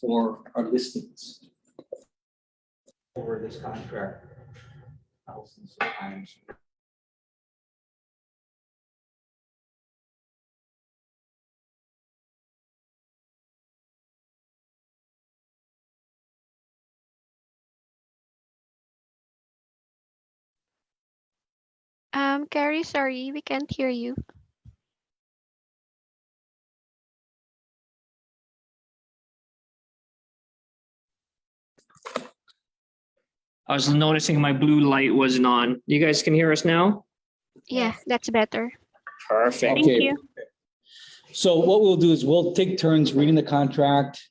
for our listings. Over this contract thousands of times. Carrie, sorry, we can't hear you. I was noticing my blue light wasn't on. You guys can hear us now? Yeah, that's better. Perfect. Thank you. So what we'll do is we'll take turns reading the contract,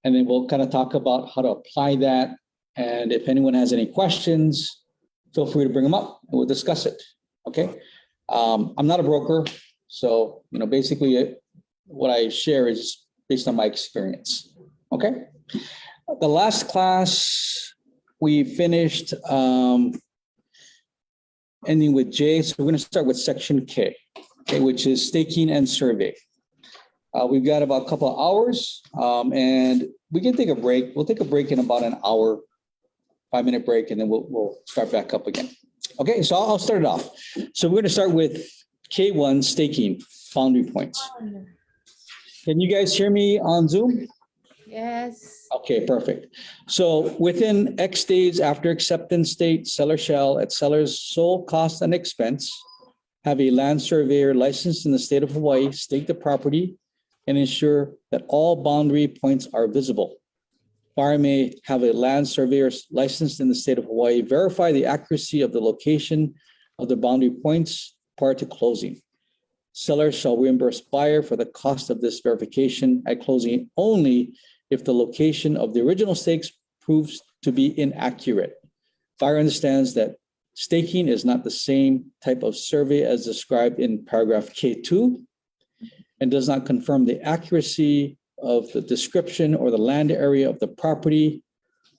and then we'll kind of talk about how to apply that. And if anyone has any questions, feel free to bring them up and we'll discuss it. Okay. I'm not a broker, so basically what I share is based on my experience. Okay. The last class we finished ending with J, so we're going to start with section K, okay, which is staking and survey. We've got about a couple of hours, and we can take a break. We'll take a break in about an hour, 5-minute break, and then we'll start back up again. Okay, so I'll start it off. So we're going to start with K1, staking boundary points. Can you guys hear me on Zoom? Yes. Okay, perfect. So within X days after acceptance date, seller shall, at seller's sole cost and expense, have a land surveyor licensed in the state of Hawaii stake the property and ensure that all boundary points are visible. Buyer may have a land surveyor licensed in the state of Hawaii verify the accuracy of the location of the boundary points prior to closing. Seller shall reimburse buyer for the cost of this verification at closing only if the location of the original stakes proves to be inaccurate. Buyer understands that staking is not the same type of survey as described in paragraph K2 and does not confirm the accuracy of the description or the land area of the property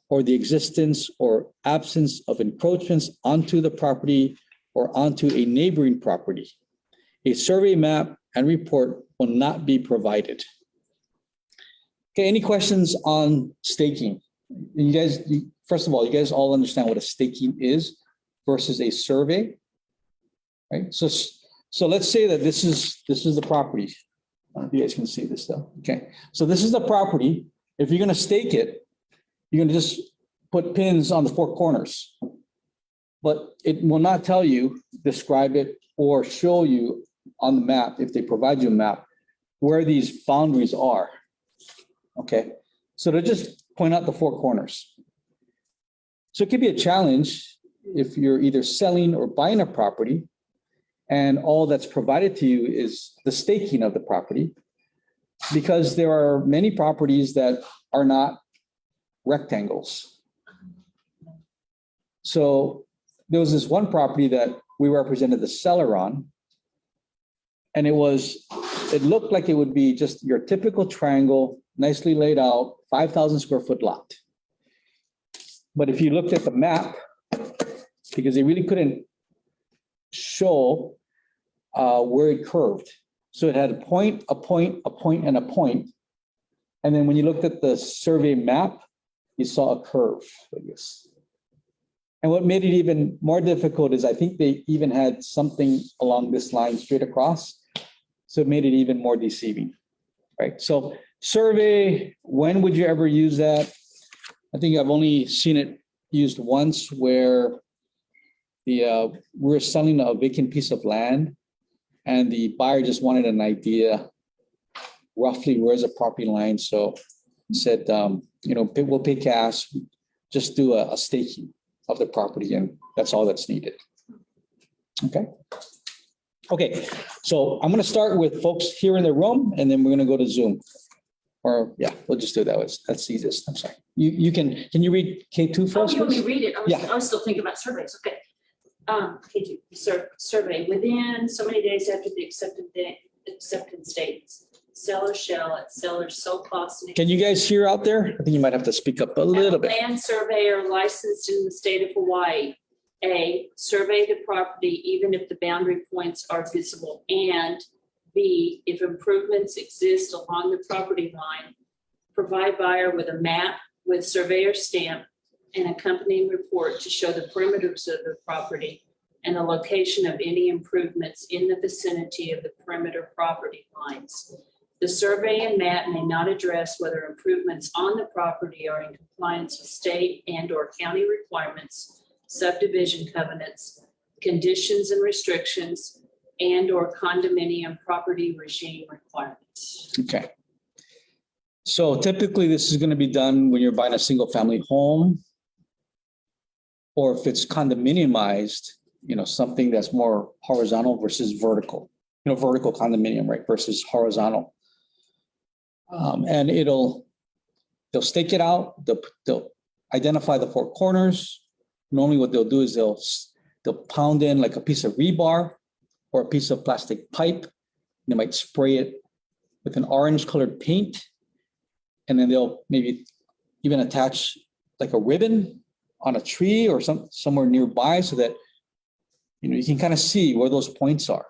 or the existence or absence of encroachments onto the property or onto a neighboring property. A survey map and report will not be provided. Okay, any questions on staking? You guys, first of all, you guys all understand what a staking is versus a survey, right? So let's say that this is the property. I don't know if you guys can see this though. Okay, so this is the property. If you're going to stake it, you're going to just put pins on the 4 corners, but it will not tell you, describe it, or show you on the map, if they provide you a map, where these boundaries are. Okay, so to just point out the 4 corners. So it could be a challenge if you're either selling or buying a property and all that's provided to you is the staking of the property, because there are many properties that are not rectangles. So there was this one property that we represented the seller on, and it looked like it would be just your typical triangle, nicely laid out, 5,000 square foot lot. But if you looked at the map, because they really couldn't show where it curved. So it had a point, a point, a point, and a point. And then when you looked at the survey map, you saw a curve like this. And what made it even more difficult is I think they even had something along this line straight across. So it made it even more deceiving, right? So survey, when would you ever use that? I think I've only seen it used once where we're selling a vacant piece of land and the buyer just wanted an idea roughly where's the property line. So said, we'll pay cash, just do a staking of the property, and that's all that's needed. Okay, so I'm going to start with folks here in the room, and then we're going to go to Zoom. Or yeah, we'll just do that. That's easiest. I'm sorry. Can you read K2 first? You want me to read it? Yeah. I was still thinking about surveys. Okay. K2 survey within so many days after the acceptance dates. Seller shall at seller's sole cost. Can you guys hear out there? I think you might have to speak up a little bit. Land surveyor licensed in the state of Hawaii. A, survey the property even if the boundary points are visible, and B, if improvements exist along the property line, Provide buyer with a map with surveyor stamp and accompanying report to show the perimeters of the property and the location of any improvements in the vicinity of the perimeter property lines. The survey and map may not address whether improvements on the property are in compliance with state and/or county requirements, subdivision covenants, conditions and restrictions, and/or condominium property regime requirements. Okay. So typically this is going to be done when you're buying a single family home, or if it's condominiumized, something that's more horizontal versus vertical, vertical condominium, right, versus horizontal. And they'll stake it out. They'll identify the four corners. Normally what they'll do is they'll pound in like a piece of rebar or a piece of plastic pipe. They might spray it with an orange colored paint. And then they'll maybe even attach like a ribbon on a tree or somewhere nearby so that you can kind of see where those points are.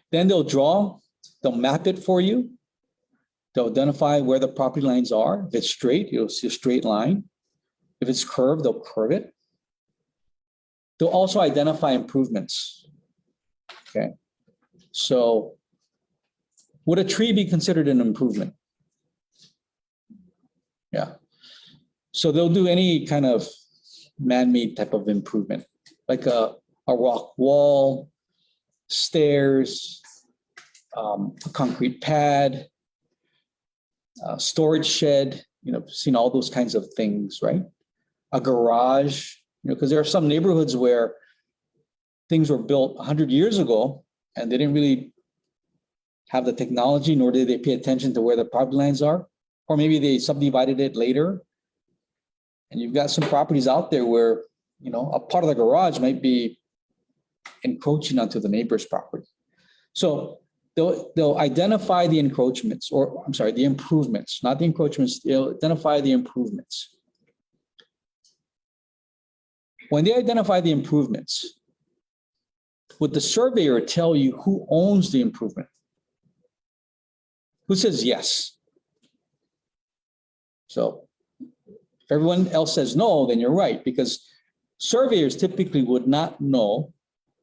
Then they'll map it for you. They'll identify where the property lines are. If it's straight, you'll see a straight line. If it's curved, they'll curve it. They'll also identify improvements. Okay. So would a tree be considered an improvement? Yeah. So they'll do any kind of man-made type of improvement, like a rock wall, stairs, a concrete pad, storage shed, seen all those kinds of things, right? A garage, because there are some neighborhoods where things were built 100 years ago and they didn't really have the technology, nor did they pay attention to where the property lines are, or maybe they subdivided it later. And you've got some properties out there where, a part of the garage might be encroaching onto the neighbor's property. So they'll identify the encroachments, or I'm sorry, the improvements, not the encroachments. They'll identify the improvements. When they identify the improvements, would the surveyor tell you who owns the improvement? Who says yes? So if everyone else says no, then you're right, because surveyors typically would not know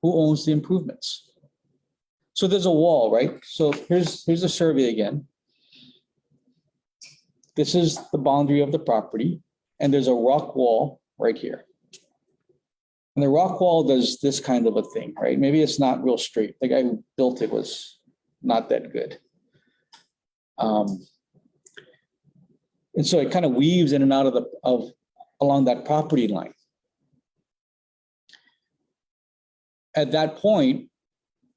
who owns the improvements. So there's a wall, right? So here's a survey again. This is the boundary of the property, and there's a rock wall right here. And the rock wall does this kind of a thing, right? Maybe it's not real straight. The guy who built it was not that good. And so it kind of weaves in and out along that property line. At that point,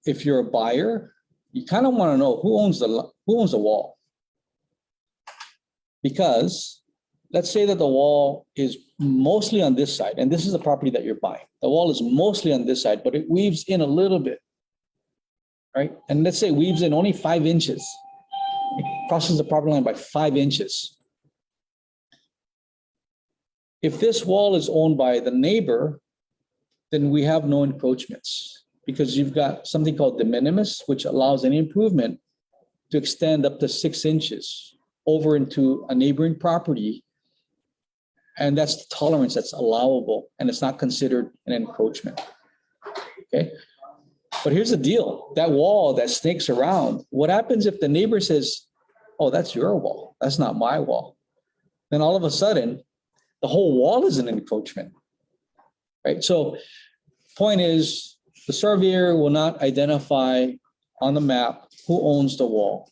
if you're a buyer, you kind of want to know who owns the wall. Because let's say that the wall is mostly on this side, and this is the property that you're buying. The wall is mostly on this side, but it weaves in a little bit, right? And let's say it weaves in only 5 inches. It crosses the property line by 5 inches. If this wall is owned by the neighbor, then we have no encroachments, because you've got something called de minimis, which allows any improvement to extend up to 6 inches over into a neighboring property. And that's the tolerance that's allowable, and it's not considered an encroachment. Okay. But here's the deal. That wall that snakes around, what happens if the neighbor says, oh, that's your wall, that's not my wall? Then all of a sudden, the whole wall is an encroachment, right? So point is, the surveyor will not identify on the map who owns the wall.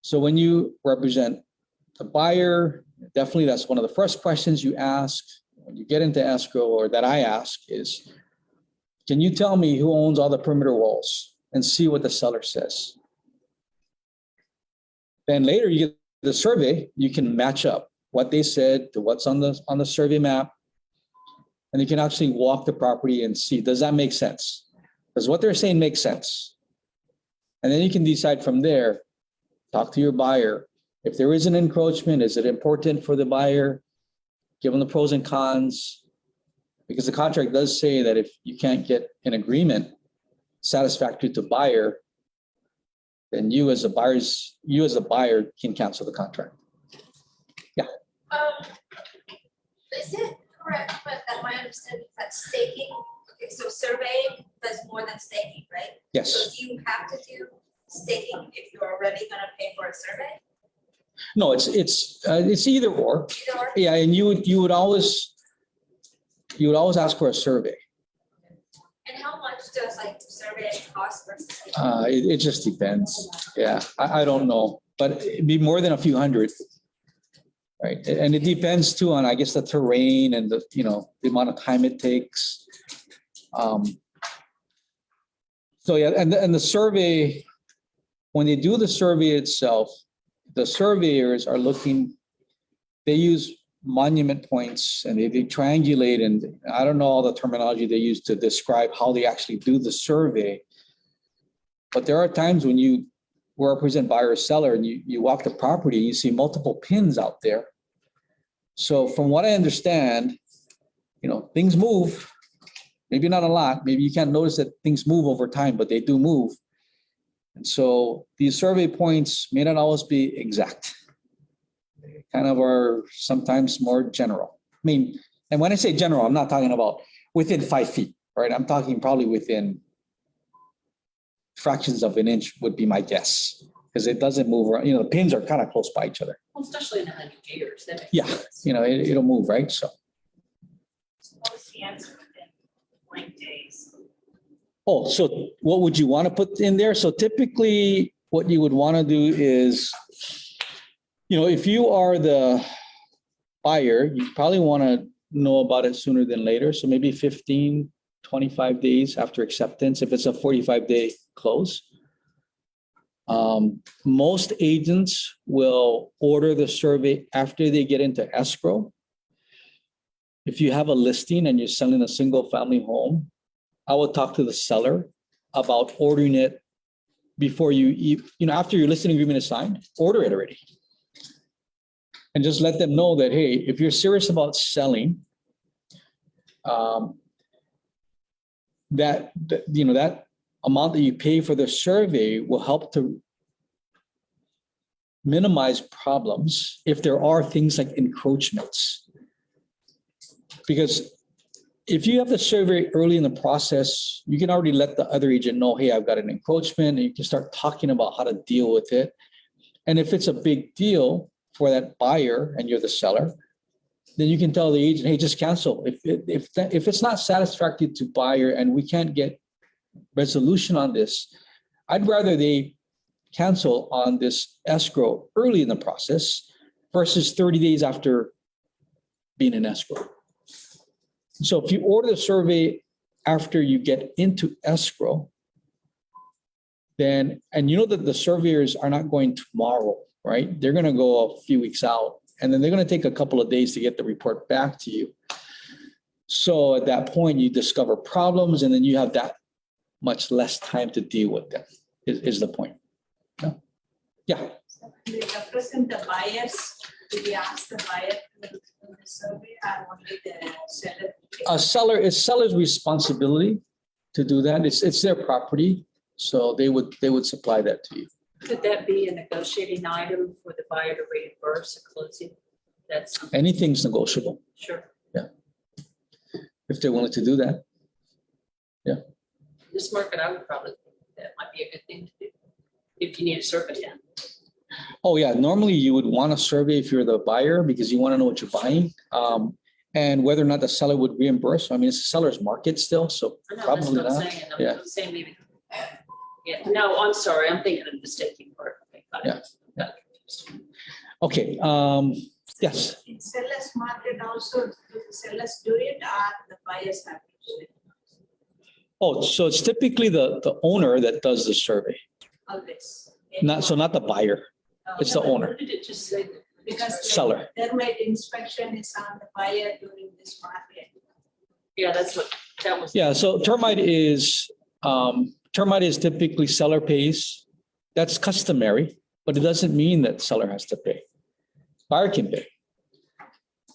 So when you represent the buyer, definitely that's one of the first questions you ask when you get into escrow, or that I ask, is, can you tell me who owns all the perimeter walls, and see what the seller says. Then later you get the survey, you can match up what they said to what's on the survey map. And you can actually walk the property and see, does that make sense? Does what they're saying make sense? And then you can decide from there, talk to your buyer. If there is an encroachment, is it important for the buyer? Give them the pros and cons. Because the contract does say that if you can't get an agreement satisfactory to buyer, then you as a buyer can cancel the contract. Is it correct, but that my understanding is that staking, okay, so surveying does more than staking, right? So Yes. do you have to do staking if you're already gonna pay for a survey? No, it's either or. Either or? Yeah, and you would always ask for a survey. And how much does like survey cost versus? staking? It just depends. Yeah, I don't know, but it'd be more than a few hundred. Right, and it depends too on, I guess, the terrain and the, the amount of time it takes. So yeah, and the survey, when they do the survey itself, the surveyors are looking, they use monument points and they triangulate, and I don't know all the terminology they use to describe how they actually do the survey. But there are times when you represent buyer or seller and you walk the property, you see multiple pins out there. So from what I understand, things move, maybe not a lot, maybe you can't notice that things move over time, but they do move. And so these survey points may not always be exact. They kind of are sometimes more general. I mean, and when I say general, I'm not talking about within 5 feet, right? I'm talking probably within fractions of an inch would be my guess, because it doesn't move around. The pins are kind of close by each other. Well, especially in 100 years. That makes Yeah, sense. it'll move, right? So, What was the answer within blank days? oh, so what would you want to put in there? So typically what you would want to do is, if you are the buyer, you probably want to know about it sooner than later. So maybe 15, 25 days after acceptance, if it's a 45-day close. Most agents will order the survey after they get into escrow. If you have a listing and you're selling a single family home, I will talk to the seller about ordering it before after your listing agreement is signed, order it already. And just let them know that, hey, if you're serious about selling, that amount that you pay for the survey will help to minimize problems if there are things like encroachments. Because if you have the survey early in the process, you can already let the other agent know, hey, I've got an encroachment, and you can start talking about how to deal with it. And if it's a big deal for that buyer and you're the seller, then you can tell the agent, hey, just cancel. If it's not satisfactory to buyer and we can't get resolution on this, I'd rather they cancel on this escrow early in the process versus 30 days after being in escrow. So if you order the survey after you get into escrow, then, and that the surveyors are not going tomorrow, right? They're going to go a few weeks out, and then they're going to take a couple of days to get the report back to you. So at that point, you discover problems, and then you have that much less time to deal with them, is the point. Yeah. They represent the buyers. Do we ask the buyer to do the survey or only the seller? It's seller's responsibility to do that. It's their property, so they would supply that to you. Could that be a negotiating item for the buyer to reimburse a closing? That's Anything's negotiable sure. if they're willing to do that. This market, I would probably think that might be a good thing to do if you need a survey done. Oh yeah, normally you would want a survey if you're the buyer because you want to know what you're buying, and whether or not the seller would reimburse. I mean, it's a seller's market still, so I know, that's probably what I'm not. saying. Yeah. I'm saying maybe. Yeah, no, I'm sorry. I'm thinking of the staking part. Okay, got it. Got it. Okay. Yes. In seller's market also, do the sellers do it or the buyers have to do it? Oh, so it's typically the owner that does the survey, Always. not the buyer. It's the owner, What did it just say? Because seller. termite inspection is on the buyer during this market. Yeah, that's what, that was. Yeah. So termite is typically seller pays. That's customary, but it doesn't mean that seller has to pay. Buyer can pay,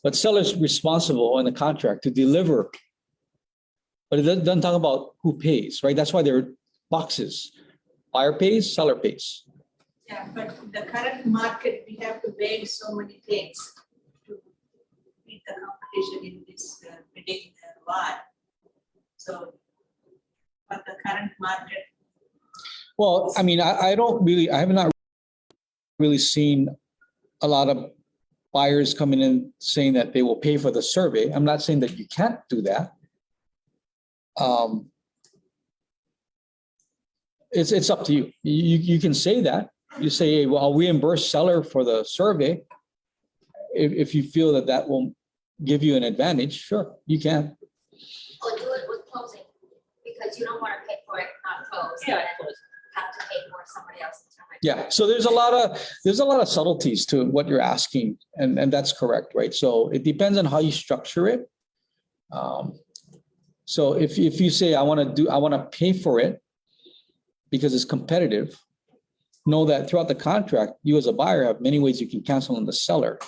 but seller's responsible in the contract to deliver. But it doesn't talk about who pays, right? That's why there are boxes Buyer pays, seller pays. Yeah, but the current market, we have to weigh so many things to meet the competition in this bidding war. So, but the current market, Well, I mean, I have not really seen a lot of buyers coming in saying that they will pay for the survey. I'm not saying that you can't do that. It's up to you. You can say that. You say, hey, well, I'll reimburse seller for the survey. If you feel that that will give you an advantage, sure, you can. Or do it with closing, because you don't want to pay for it, not close. Yeah, and then have to pay for somebody else's time. Yeah, so there's a lot of subtleties to what you're asking, and that's correct, right? So it depends on how you structure it. So if you say I want to pay for it because it's competitive, know that throughout the contract, you as a buyer have many ways you can cancel on the seller.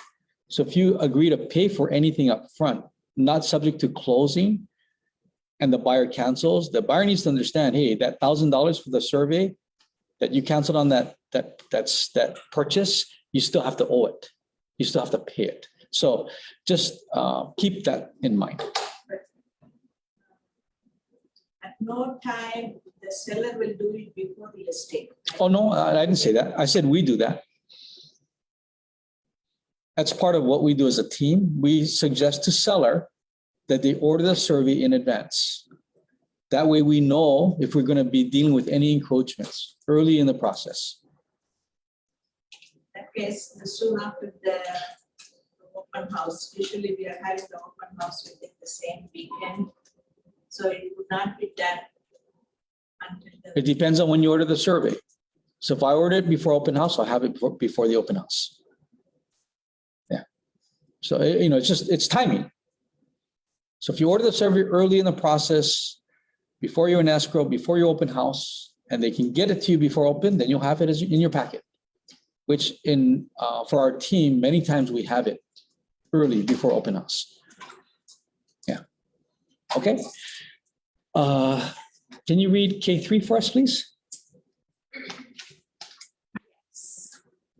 So if you agree to pay for anything up front, not subject to closing, and the buyer cancels, the buyer needs to understand, hey, that $1,000 for the survey that you canceled on that purchase, you still have to owe it. You still have to pay it. So just keep that in mind. at no time the seller will do it before the estate. Oh, no, I didn't say that. I said we do that. That's part of what we do as a team. We suggest to seller that they order the survey in advance. That way we know if we're going to be dealing with any encroachments early in the process. That case, soon after the open house, usually we are having the open house within the same weekend. So it would not be done until It depends on when you order the survey. So if I order it before open house, I'll have it before the open house. Yeah. So, it's timing. So if you order the survey early in the process, before you're in escrow, before your open house, and they can get it to you before open, then you'll have it in your packet, which for our team, many times we have it early before open house. Yeah. Okay. Can you read K3 for us, please?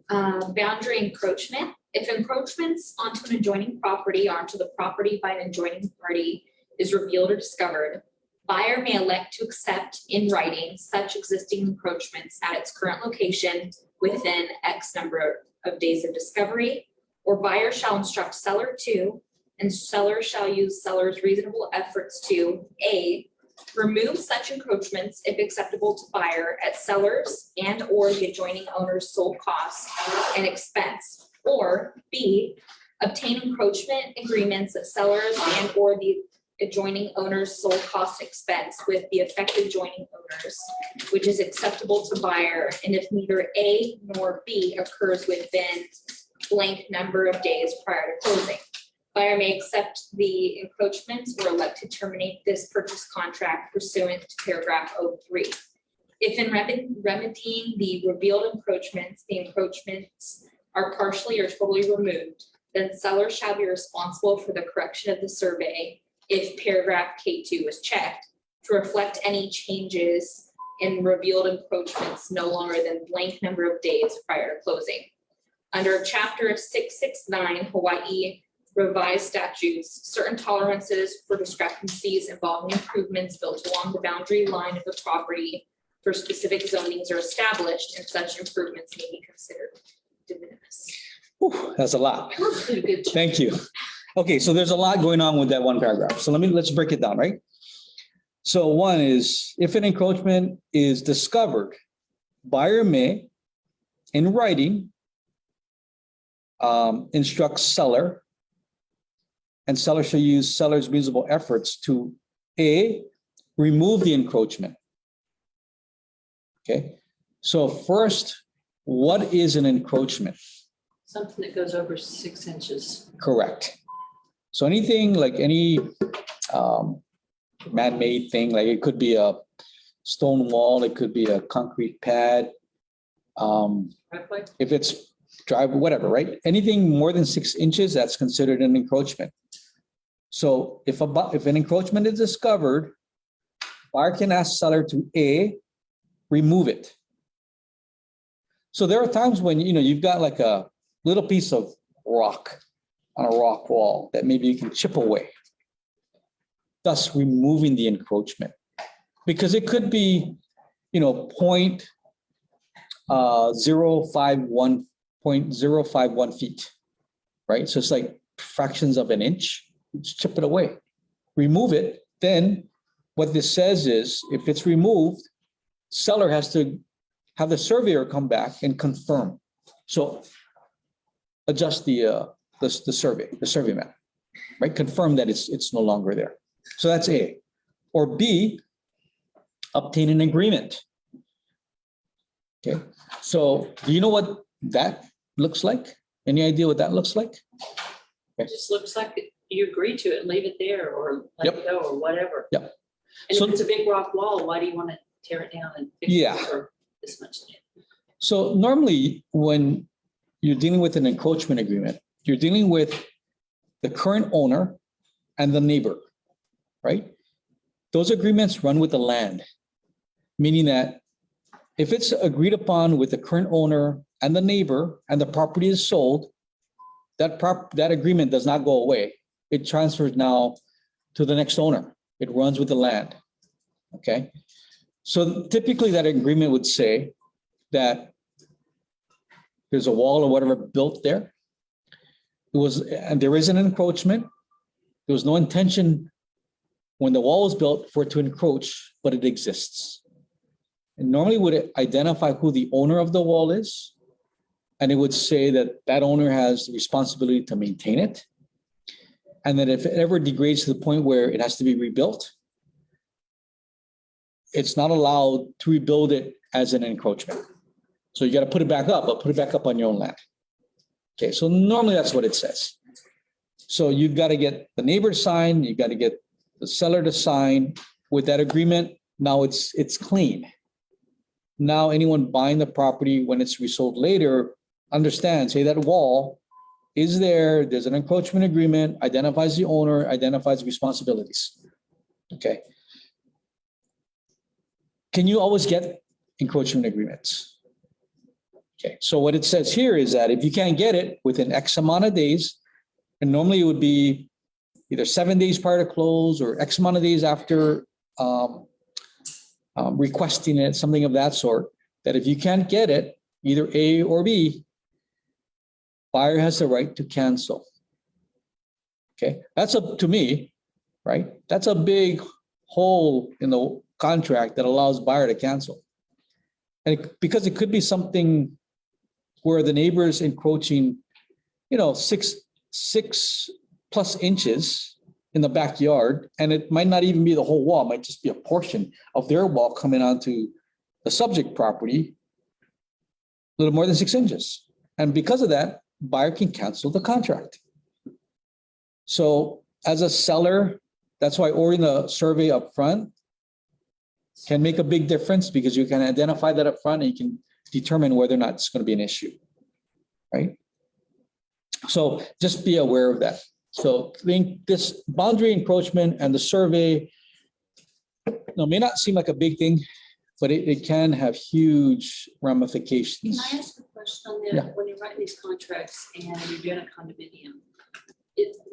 Boundary encroachment. If encroachments onto an adjoining property or onto the property by an adjoining party is revealed or discovered, buyer may elect to accept in writing such existing encroachments at its current location within X number of days of discovery, or buyer shall instruct seller to, and seller shall use seller's reasonable efforts to, A, remove such encroachments if acceptable to buyer at seller's and or the adjoining owner's sole cost and expense, or B, obtain encroachment agreements at sellers and or the adjoining owner's sole cost expense with the affected adjoining owners, which is acceptable to buyer, and if neither A nor B occurs within blank number of days prior to closing. Buyer may accept the encroachments or elect to terminate this purchase contract pursuant to paragraph 03. If in remedying the revealed encroachments, the encroachments are partially or totally removed, then seller shall be responsible for the correction of the survey if paragraph K2 is checked to reflect any changes in revealed encroachments no longer than blank number of days prior to closing. Under Chapter 669 Hawaii Revised Statutes, certain tolerances for discrepancies involving improvements built along the boundary line of the property for specific zonings are established, and such improvements may be considered de minimis. Whew, that's a lot. Did a good job. Thank you. Okay, so there's a lot going on with that one paragraph. So let's break it down, right? So one is, if an encroachment is discovered, buyer may, in writing, instruct seller, and seller shall use seller's reasonable efforts to A, remove the encroachment. Okay, so first, what is an encroachment? Something that goes over 6 inches. Correct. So anything like any man-made thing, like it could be a stone wall, it could be a concrete pad. Driveway? If it's driveway, whatever, right? Anything more than 6 inches, that's considered an encroachment. So if an encroachment is discovered, buyer can ask seller to A, remove it. So there are times when, you've got like a little piece of rock on a rock wall that maybe you can chip away, thus removing the encroachment. Because it could be, 0.051 feet, right? So it's like fractions of an inch, just chip it away, remove it. Then what this says is if it's removed, seller has to have the surveyor come back and confirm. So adjust the survey map, right? Confirm that it's no longer there. So that's A. Or B, obtain an agreement. Okay, so do you know what that looks like? Any idea what that looks like? It just looks like you agree to it, leave it there or let it go or whatever. Yep. And So- if it's a big rock wall, why do you want to tear it down and fix Yeah. it for this much land? So normally when you're dealing with an encroachment agreement, you're dealing with the current owner and the neighbor, right? Those agreements run with the land, meaning that if it's agreed upon with the current owner and the neighbor and the property is sold, that agreement does not go away. It transfers now to the next owner. It runs with the land. Okay. So typically that agreement would say that there's a wall or whatever built there. And there is an encroachment. There was no intention when the wall was built for it to encroach, but it exists. And normally would identify who the owner of the wall is. And it would say that that owner has the responsibility to maintain it. And that if it ever degrades to the point where it has to be rebuilt, it's not allowed to rebuild it as an encroachment. So you got to put it back up, but put it back up on your own land. Okay, so normally that's what it says. So you've got to get the neighbor to sign, you got to get the seller to sign with that agreement. Now it's clean. Now anyone buying the property when it's resold later understands, hey, that wall is there, there's an encroachment agreement, identifies the owner, identifies responsibilities. Okay. Can you always get encroachment agreements? Okay, so what it says here is that if you can't get it within X amount of days, and normally it would be either 7 days prior to close or X amount of days after requesting it, something of that sort, that if you can't get it, either A or B, buyer has the right to cancel. Okay, that's up to me, right? That's a big hole in the contract that allows buyer to cancel. And because it could be something where the neighbor is encroaching, 6+ inches in the backyard, and it might not even be the whole wall, it might just be a portion of their wall coming onto the subject property, a little more than 6 inches. And because of that, buyer can cancel the contract. So as a seller, that's why ordering the survey up front can make a big difference, because you can identify that up front and you can determine whether or not it's going to be an issue, right? So just be aware of that. So think this boundary encroachment and the survey may not seem like a big thing, but it can have huge ramifications. Can I ask a question on that? Yeah. When you're writing these contracts and you're doing a condominium,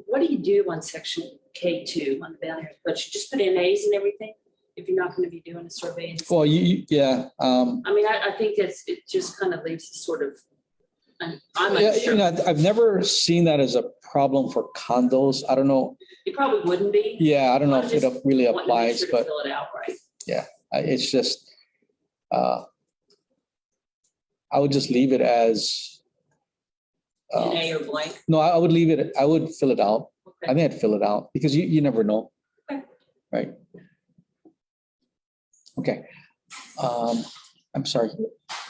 what do you do on section K2 on the boundary? But you just put in A's and everything if you're not going to be doing a survey? And Well, yeah. I mean, I think it just kind of leaves a sort of, I'm Yeah, unsure. I've never seen that as a problem for condos. I don't know. It probably wouldn't be. Yeah, I don't know I'm if it just really wanting to make applies, sure to but fill it out right. it's just, I would just leave it as. An A or blank. No, I would leave it. I would fill it out. Okay. I think I'd fill it out because you never know. Okay. Right. Okay. I'm sorry.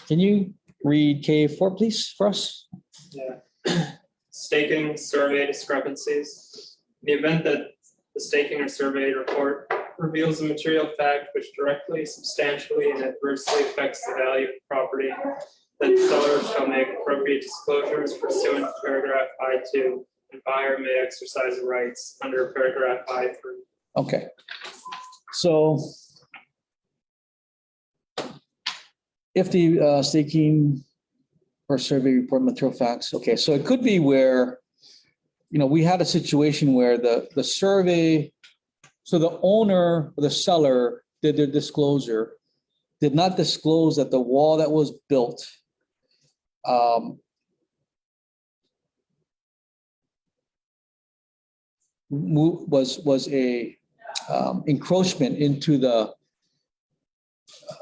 Can you read K4, please, for us? Yeah. Staking survey discrepancies. In the event that the staking or survey report reveals a material fact which directly, substantially, and adversely affects the value of the property, then seller shall make appropriate disclosures pursuant to paragraph I2, and buyer may exercise rights under paragraph I3. Okay. So if the staking For survey report material facts. Okay, so it could be where, we had a situation where the survey, so the owner, or the seller did their disclosure, did not disclose that the wall that was built was a encroachment into the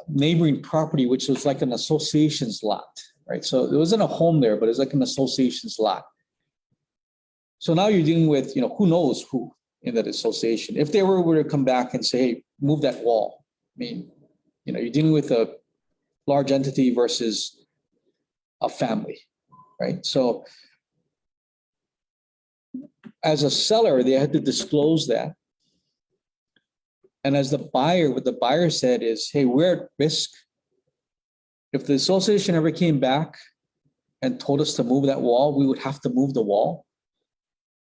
neighboring property, which was like an association's lot, right? So there wasn't a home there, but it's like an association's lot. So now you're dealing with, who knows who in that association. If they were to come back and say, hey, move that wall, I mean, you're dealing with a large entity versus a family, right? So as a seller, they had to disclose that. And as the buyer, what the buyer said is, hey, we're at risk. If the association ever came back and told us to move that wall, we would have to move the wall.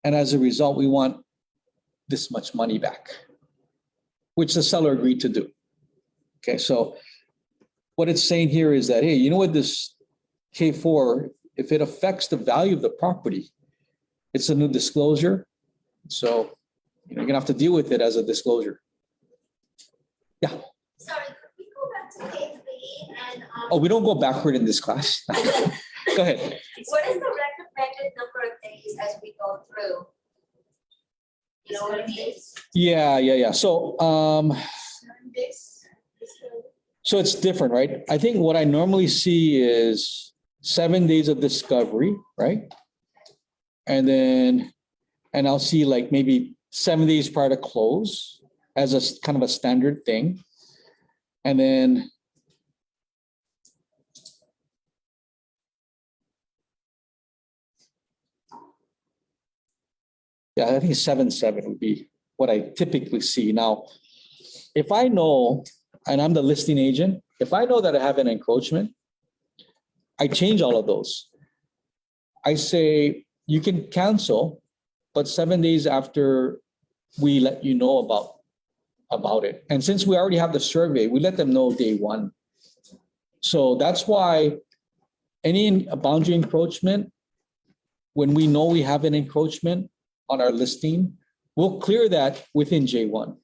And as a result, we want this much money back, which the seller agreed to do. Okay, so what it's saying here is that, hey, you know what, this K4, if it affects the value of the property, it's a new disclosure. So you're gonna have to deal with it as a disclosure. Yeah. Sorry, could we go back to K3 and? Oh, we don't go backward in this class. Go ahead. What is the recommended number of days as we go through? You know what I mean? Yeah. So, 7 days. so it's different, right? I think what I normally see is 7 days of discovery, right? And I'll see like maybe 7 days prior to close as a kind of a standard thing. And then yeah, I think 7-7 would be what I typically see. Now, if I know, and I'm the listing agent, if I know that I have an encroachment, I change all of those. I say, you can cancel, but 7 days after we let you know about it. And since we already have the survey, we let them know day one. So that's why any boundary encroachment, when we know we have an encroachment on our listing, we'll clear that within J1.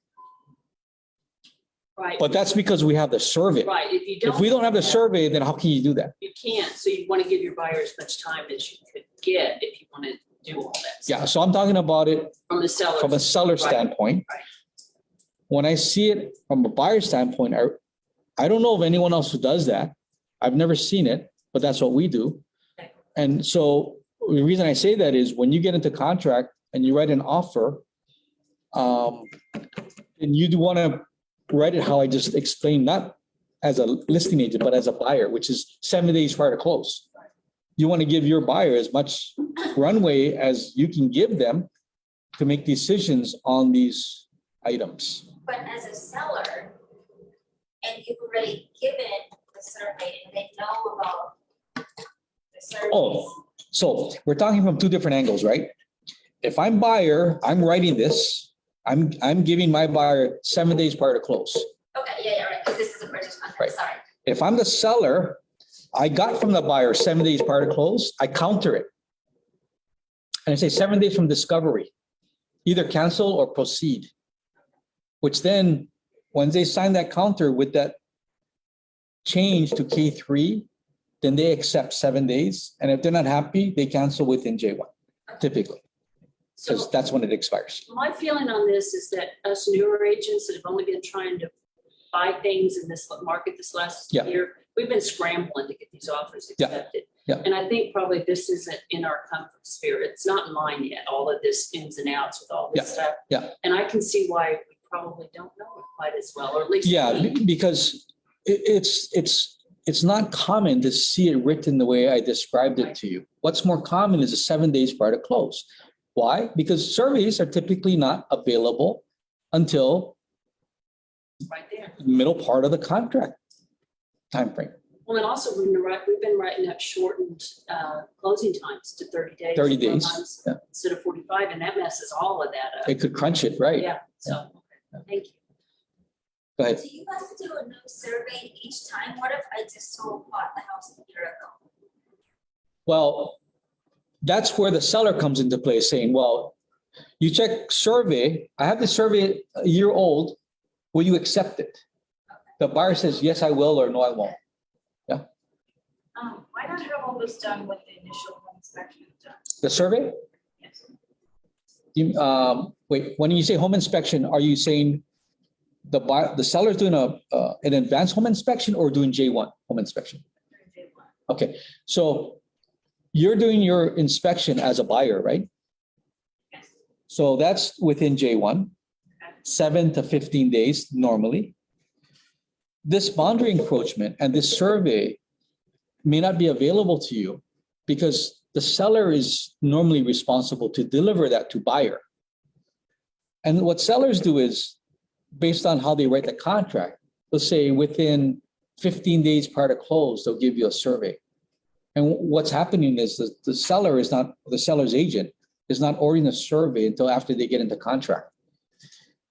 Right. But that's because we have the survey. Right, If we don't have the survey, then how can you do that? You can't, so you want to give your buyer as much time as you could get if you want to do all that Yeah, stuff. so I'm talking about it From the seller. from a seller Right. standpoint. Right. When I see it from a buyer standpoint, I don't know of anyone else who does that. I've never seen it, but that's what we do. Okay. And so the reason I say that is when you get into contract and you write an offer, and you do want to write it how I just explained, not as a listing agent, but as a buyer, which is 7 days prior to close. You want to give your buyer as much runway as you can give them to make decisions on these items. But as a seller, and you've already given the survey and they know about the surveys. Oh, so we're talking from two different angles, right? If I'm buyer, I'm writing this, I'm giving my buyer 7 days prior to close. Okay, yeah, right, because this is a purchase Right. contract, sorry. If I'm the seller, I got from the buyer 7 days prior to close, I counter it. And I say 7 days from discovery, either cancel or proceed. Which then, once they sign that counter with that change to K3, then they accept 7 days. And if they're not happy, they cancel within J1, typically, because So that's when it expires. my feeling on this is that us newer agents that have only been trying to buy things in this market this last Yeah. year, we've been scrambling to get these offers Yeah. accepted. Yeah. And I think probably this isn't in our comfort sphere. It's not in mine yet, all of this ins and outs with all this stuff. Yeah. And I can see why we probably don't know it quite as well, or at least. Yeah, me. because it's not common to see it written the way I described it to you. What's more common is the 7 days prior to close. Why? Because surveys are typically not available until Right there. the middle part of the contract timeframe, Well, and also we've been writing up shortened closing times to 30 days. 30 days. sometimes, Yeah. Instead of 45, and that messes all of that up. It could crunch it, right? Yeah, so, okay, thank you. Go ahead. Do you have to do a new survey each time? What if I just bought the house a year ago? Well, that's where the seller comes into play saying, well, you check survey, I have the survey a year old, will you accept it? The buyer says, yes, I will, or no, I won't. Why not have all this done with the initial home inspection done? The survey? Yes. Wait, when you say home inspection, are you saying the seller's doing an advanced home inspection or doing J1 home inspection? Okay, so you're doing your inspection as a buyer, right? Yes. So that's within J1, 7 to 15 days normally. This boundary encroachment and this survey may not be available to you because the seller is normally responsible to deliver that to buyer. And what sellers do is, based on how they write the contract, they'll say within 15 days prior to close, they'll give you a survey. And what's happening is the seller's agent is not ordering a survey until after they get into contract.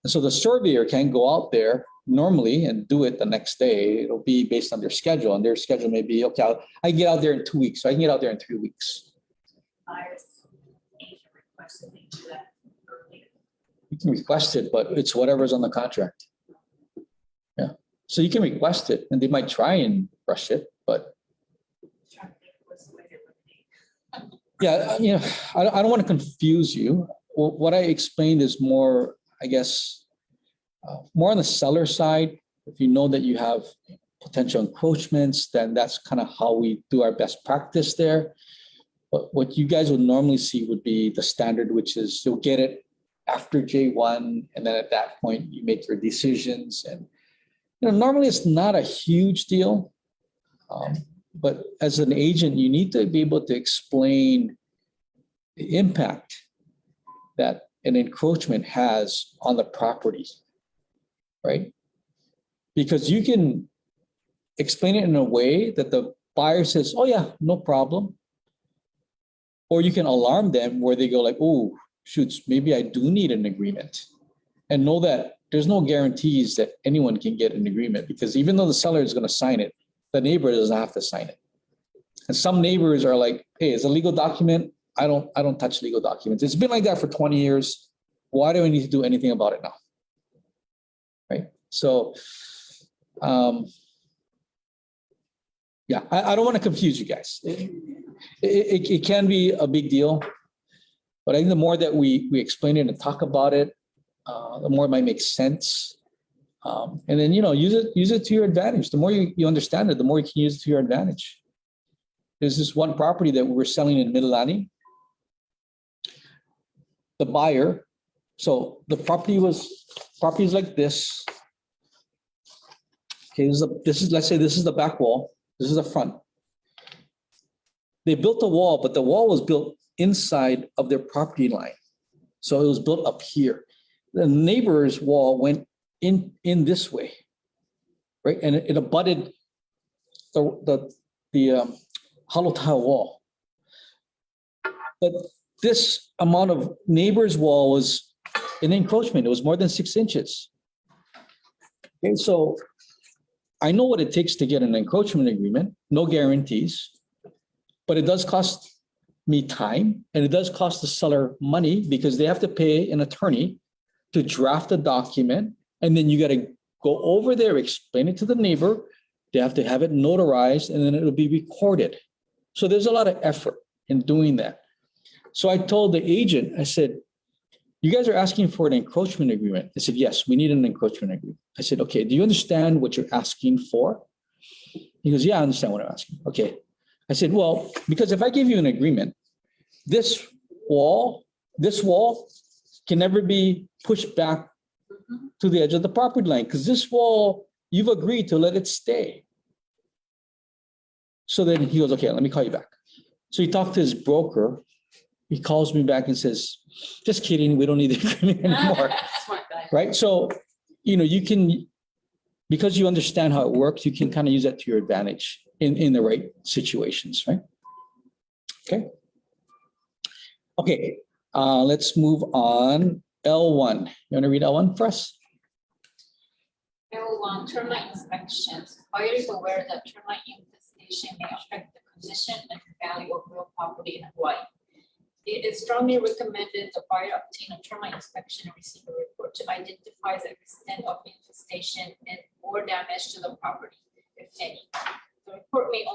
And so the surveyor can go out there normally and do it the next day. It'll be based on their schedule, and their schedule may be, okay, I can get out there in 2 weeks, so I can get out there in 3 weeks. Buyer's agent requested they do that earlier. You can request it, but it's whatever's on the contract. Yeah, so you can request it, and they might try and rush it, but Trying to think what's the way to eliminate. yeah, I don't want to confuse you. What I explained is more, I guess, more on the seller side. If you know that you have potential encroachments, then that's kind of how we do our best practice there. But what you guys would normally see would be the standard, which is you'll get it after J1, and then at that point you make your decisions. And normally it's not a huge deal, but as an agent, you need to be able to explain the impact that an encroachment has on the property, right? Because you can explain it in a way that the buyer says, oh yeah, no problem. Or you can alarm them where they go like, oh, shoots, maybe I do need an agreement. And know that there's no guarantees that anyone can get an agreement, because even though the seller is going to sign it, the neighbor doesn't have to sign it. And some neighbors are like, hey, it's a legal document. I don't touch legal documents. It's been like that for 20 years. Why do I need to do anything about it now? Right? So, yeah, I don't want to confuse you guys. It can be a big deal, but I think the more that we explain it and talk about it, the more it might make sense. And then, use it to your advantage. The more you understand it, the more you can use it to your advantage. There's this one property that we were selling in Mililani. The buyer, so the property is like this. Okay, let's say this is the back wall. This is the front. They built a wall, but the wall was built inside of their property line. So it was built up here. The neighbor's wall went in this way, right? And it abutted the hollow tile wall. But this amount of neighbor's wall was an encroachment. It was more than 6 inches. Okay, so I know what it takes to get an encroachment agreement, no guarantees, but it does cost me time, and it does cost the seller money because they have to pay an attorney to draft a document, and then you got to go over there, explain it to the neighbor. They have to have it notarized, and then it'll be recorded. So there's a lot of effort in doing that. So I told the agent, I said, you guys are asking for an encroachment agreement. They said, yes, we need an encroachment agreement. I said, okay, do you understand what you're asking for? He goes, yeah, I understand what I'm asking. Okay. I said, well, because if I give you an agreement, this wall can never be pushed back to the edge of the property line, because this wall, you've agreed to let it stay. So then he goes, okay, let me call you back. So he talked to his broker. He calls me back and says, just kidding, we don't need the agreement anymore. Smart guy. Right? So, you can, because you understand how it works, you can kind of use that to your advantage in the right situations, right? Okay. Okay, let's move on. L1. You want to read L1 for us? L1, termite inspections. Buyer is aware that termite infestation may affect the acquisition and value of real property in Hawaii. It is strongly recommended the buyer obtain a termite inspection and receive a report to identify the extent of infestation and or damage to the property, if any. The report may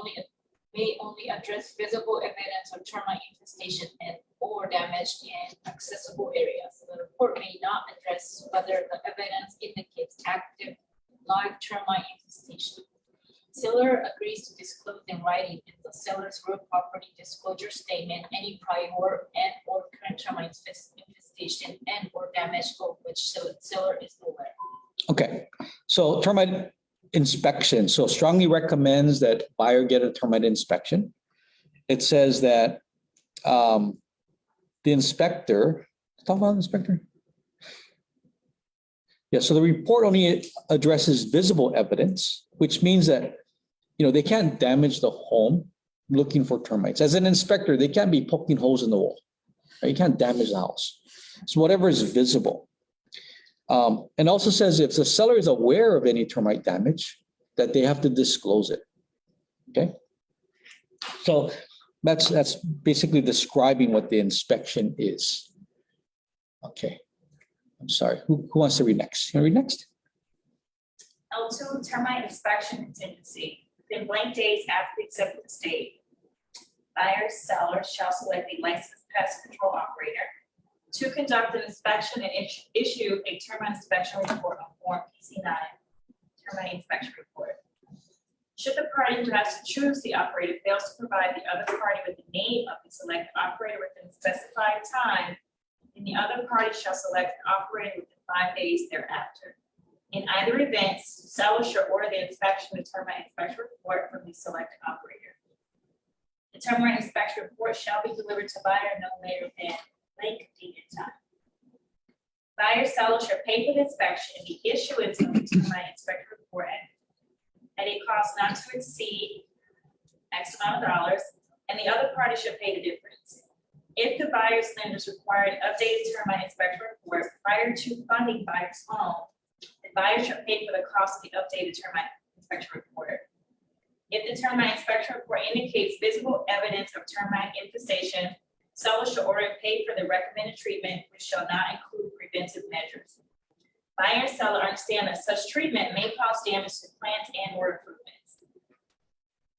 only address visible evidence of termite infestation and or damage in accessible areas. The report may not address whether the evidence indicates active live termite infestation. Seller agrees to disclose in writing in the seller's real property disclosure statement any prior and or current termite infestation and or damage of which seller is aware. Okay, so termite inspection. So strongly recommends that buyer get a termite inspection. It says that the inspector, talk about the inspector. Yeah, so the report only addresses visible evidence, which means that they can't damage the home looking for termites. As an inspector, they can't be poking holes in the wall. Right? You can't damage the house. So whatever is visible. And also says if the seller is aware of any termite damage, that they have to disclose it. Okay. So that's basically describing what the inspection is. Okay. I'm sorry. Who wants to read next? Can I read next? L2 termite inspection contingency. Within blank days after the acceptance date, buyer, seller shall select a licensed pest control operator to conduct an inspection and issue a termite inspection report on Form PC9, termite inspection report. Should the party who has to choose the operator fails to provide the other party with the name of the selected operator within specified time, then the other party shall select the operator within 5 days thereafter. In either event, seller shall order the inspection of the termite inspection report from the selected operator. The termite inspection report shall be delivered to buyer no later than late convenient time. Buyer, seller shall pay for the inspection and the issuance of the termite inspection report at a cost not to exceed X amount of dollars, and the other party shall pay the difference. If the buyer's lenders require an updated termite inspection report prior to funding buyer's loan, the buyer shall pay for the cost of the updated termite inspection report. If the termite inspection report indicates visible evidence of termite infestation, seller shall order and pay for the recommended treatment, which shall not include preventive measures. Buyer and seller understand that such treatment may cause damage to plants and or improvements.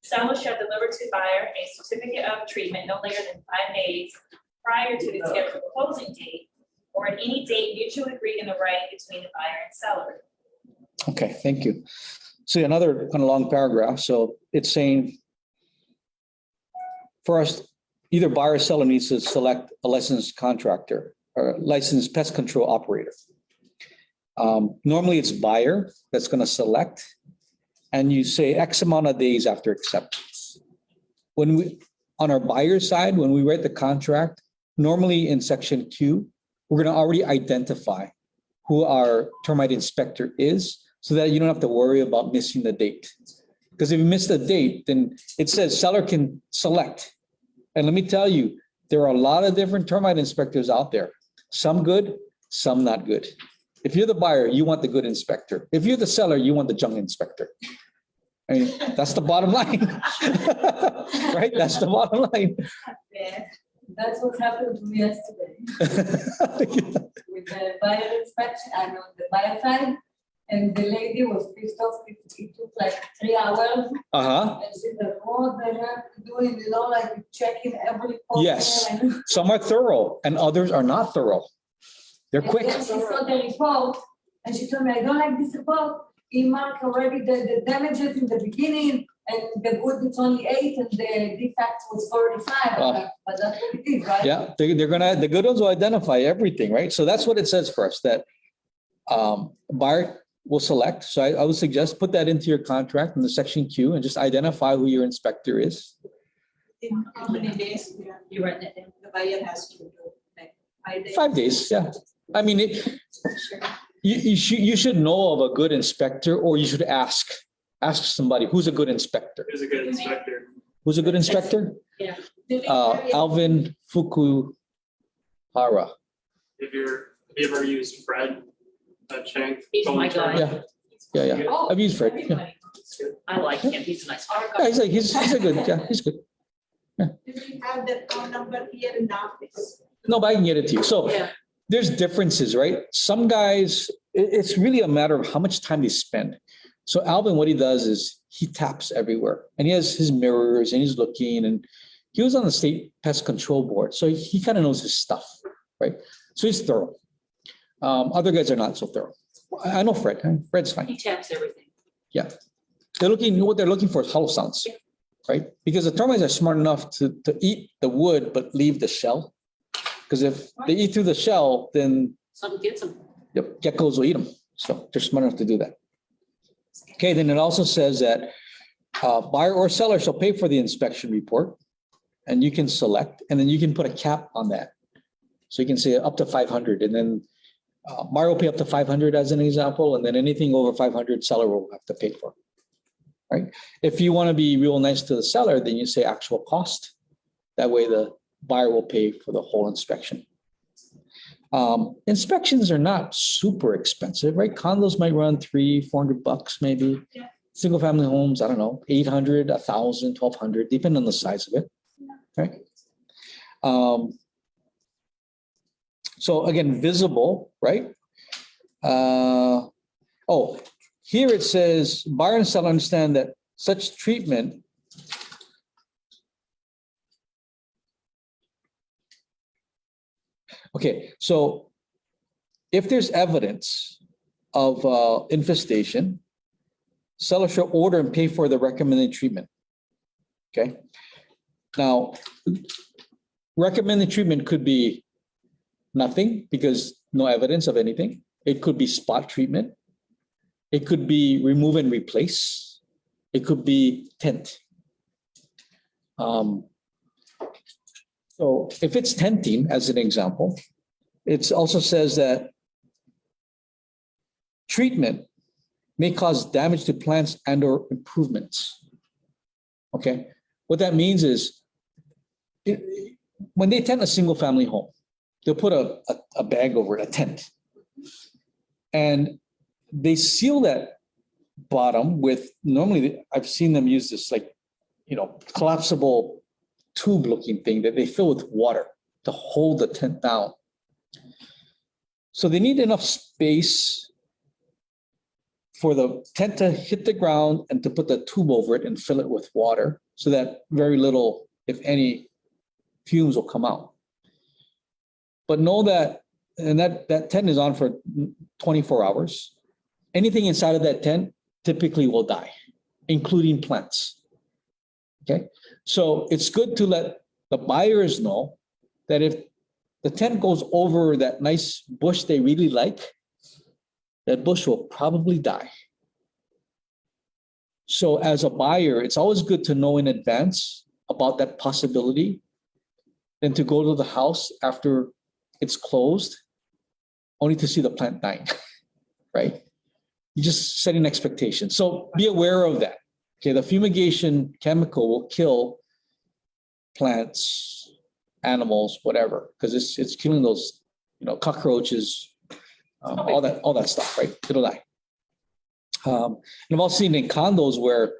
Seller shall deliver to buyer a certificate of treatment no later than 5 days prior to the scheduled closing date, or at any date mutually agreed in the writing between the buyer and seller. Okay, thank you. So another kind of long paragraph. So it's saying first, either buyer or seller needs to select a licensed contractor or licensed pest control operator. Normally it's buyer that's going to select, and you say X amount of days after acceptance. When we, on our buyer side, when we write the contract, normally in section Q, we're going to already identify who our termite inspector is so that you don't have to worry about missing the date. Because if you miss the date, then it says seller can select. And let me tell you, there are a lot of different termite inspectors out there. Some good, some not good. If you're the buyer, you want the good inspector. If you're the seller, you want the junk inspector. I mean, that's the bottom line. Right? That's the bottom line. Yeah, that's what happened to me yesterday. With the buyer inspection, I'm on the buyer side, and the lady was pissed off. It took like 3 hours. Uh-huh. And she said, oh, they have to do it, like checking every. Yes. Some are thorough and others are not thorough. They're quick. Then she saw the report and she told me, I don't like this report. He marked already the damages in the beginning and the good it's only 8 and the defect was 45. But that's what it is, right? Yeah, the good ones will identify everything, right? So that's what it says for us, that buyer will select. So I would suggest put that into your contract in the section Q and just identify who your inspector is. In how many days You write that down. the buyer has to do? Like 5 days? 5 days, yeah. I mean, you should know of a good inspector, or you should ask somebody who's a good inspector. Who's a good inspector? Who's a good inspector? Yeah. Alvin Fukuhara. Have you ever used Fred Chang? He's my guy. Yeah. I've used Fred. Yeah. I like him. He's a nice guy. Yeah, he's a good. Yeah, he's good. Do we have that phone number here in the office? No, but I can get it to you. So Yeah. there's differences, right? Some guys, it's really a matter of how much time they spend. So Alvin, what he does is he taps everywhere and he has his mirrors and he's looking, and he was on the state pest control board. So he kind of knows his stuff, right? So he's thorough. Other guys are not so thorough. I know Fred. Fred's fine. He taps everything. Yeah. What they're looking for is hollow sounds, right? Because the termites are smart enough to eat the wood, but leave the shell. Because if they eat through the shell, then Something gets them. yep, geckos will eat them. So they're smart enough to do that. Okay, then it also says that buyer or seller shall pay for the inspection report, and you can select, and then you can put a cap on that. So you can say up to 500, and then buyer will pay up to 500 as an example, and then anything over 500, seller will have to pay for. Right? If you want to be real nice to the seller, then you say actual cost. That way the buyer will pay for the whole inspection. Inspections are not super expensive, right? Condos might run $300-400 maybe. Yeah. Single family homes, I don't know, 800, 1,000, 1,200, depending on the size of it, right? So again, visible, right? Here it says buyer and seller understand that such treatment okay, so if there's evidence of infestation, seller shall order and pay for the recommended treatment. Okay. Now, recommended treatment could be nothing because no evidence of anything. It could be spot treatment. It could be remove and replace. It could be tent. So if it's tenting, as an example, it also says that treatment may cause damage to plants and or improvements. Okay, what that means is when they tent a single family home, they'll put a bag over it, a tent. And they seal that bottom with, normally I've seen them use this collapsible tube looking thing that they fill with water to hold the tent down. So they need enough space for the tent to hit the ground and to put the tube over it and fill it with water so that very little, if any, fumes will come out. But know that, and that tent is on for 24 hours. Anything inside of that tent typically will die, including plants. Okay, so it's good to let the buyers know that if the tent goes over that nice bush they really like, that bush will probably die. So as a buyer, it's always good to know in advance about that possibility than to go to the house after it's closed, only to see the plant dying, right? You're just setting expectations. So be aware of that. Okay, the fumigation chemical will kill plants, animals, whatever, because it's killing those, cockroaches, all that stuff, right? It'll die. And I've also seen in condos where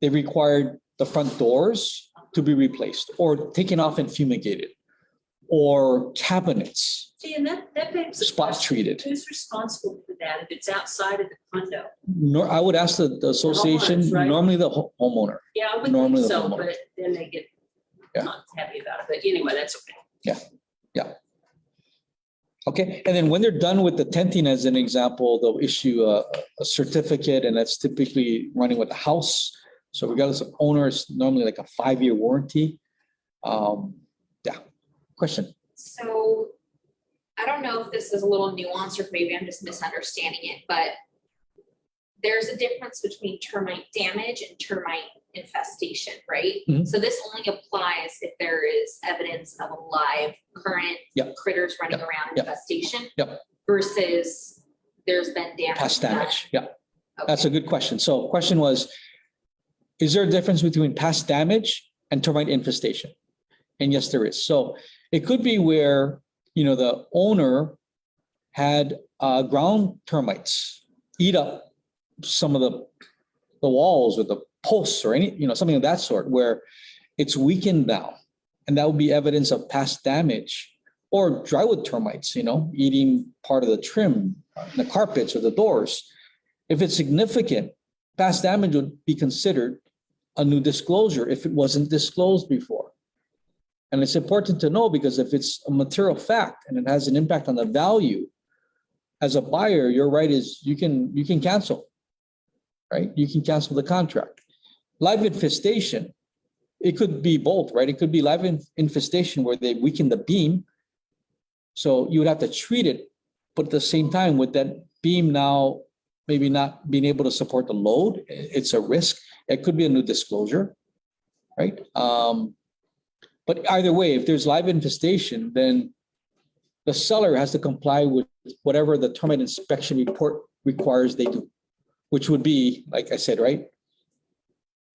they required the front doors to be replaced or taken off and fumigated, or cabinets See, and that begs the spot question, treated. who's responsible for that if it's outside of the condo? I would ask the association, homeowners, right? normally the homeowner. Yeah, I would Normally think the so, homeowner. but then they get Yeah. not happy about it. But anyway, that's okay. Okay, and then when they're done with the tenting, as an example, they'll issue a certificate, and that's typically running with the house. So regardless of owners, normally like a 5-year warranty. Question. So I don't know if this is a little nuanced or maybe I'm just misunderstanding it, but there's a difference between termite damage and termite infestation, right? Mhm. So this only applies if there is evidence of a live current Yep. critters running around Yep. infestation Yep. versus there's been damage. Past damage. Yeah, Okay. that's a good question. So question was, is there a difference between past damage and termite infestation? And yes, there is. So it could be where, the owner had ground termites eat up some of the walls or the posts or something of that sort, where it's weakened now. And that would be evidence of past damage or drywood termites, eating part of the trim, the carpets or the doors. If it's significant, past damage would be considered a new disclosure if it wasn't disclosed before. And it's important to know because if it's a material fact and it has an impact on the value, as a buyer, your right is you can cancel, right? You can cancel the contract. Live infestation, it could be both, right? It could be live infestation where they weaken the beam. So you would have to treat it, but at the same time with that beam now maybe not being able to support the load, it's a risk. It could be a new disclosure, right? But either way, if there's live infestation, then the seller has to comply with whatever the termite inspection report requires they do, which would be, like I said, right?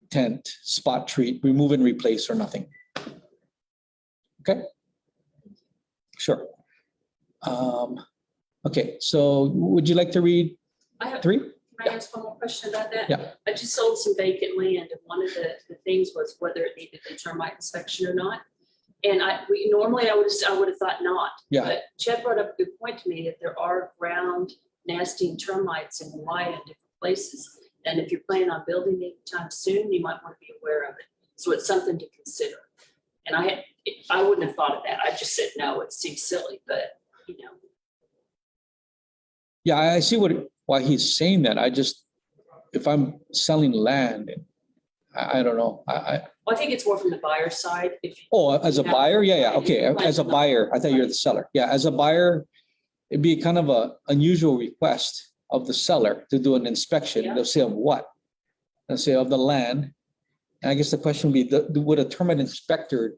Tent, spot treat, remove and replace or nothing. Okay? Sure. Okay, so would you like to read I have, 3? can I ask one more question about that? Yeah. I just sold some vacant land and one of the things was whether it needed a termite inspection or not. And normally I would have thought not. Yeah. But Chet brought up a good point to me that there are ground nesting termites in Hawaii in different places. And if you're planning on building anytime soon, you might want to be aware of it. So it's something to consider. And I wouldn't have thought of that. I just said, no, it seems silly, but Yeah, I see why he's saying that. If I'm selling land, I don't know. Well, I think it's more from the buyer's side. As a buyer? Yeah. Okay. As a buyer, I thought you're the seller. Yeah, as a buyer, it'd be kind of a unusual request of the seller to do an inspection. Yeah. They'll say of what? They'll say of the land. And I guess the question would be, would a termite inspector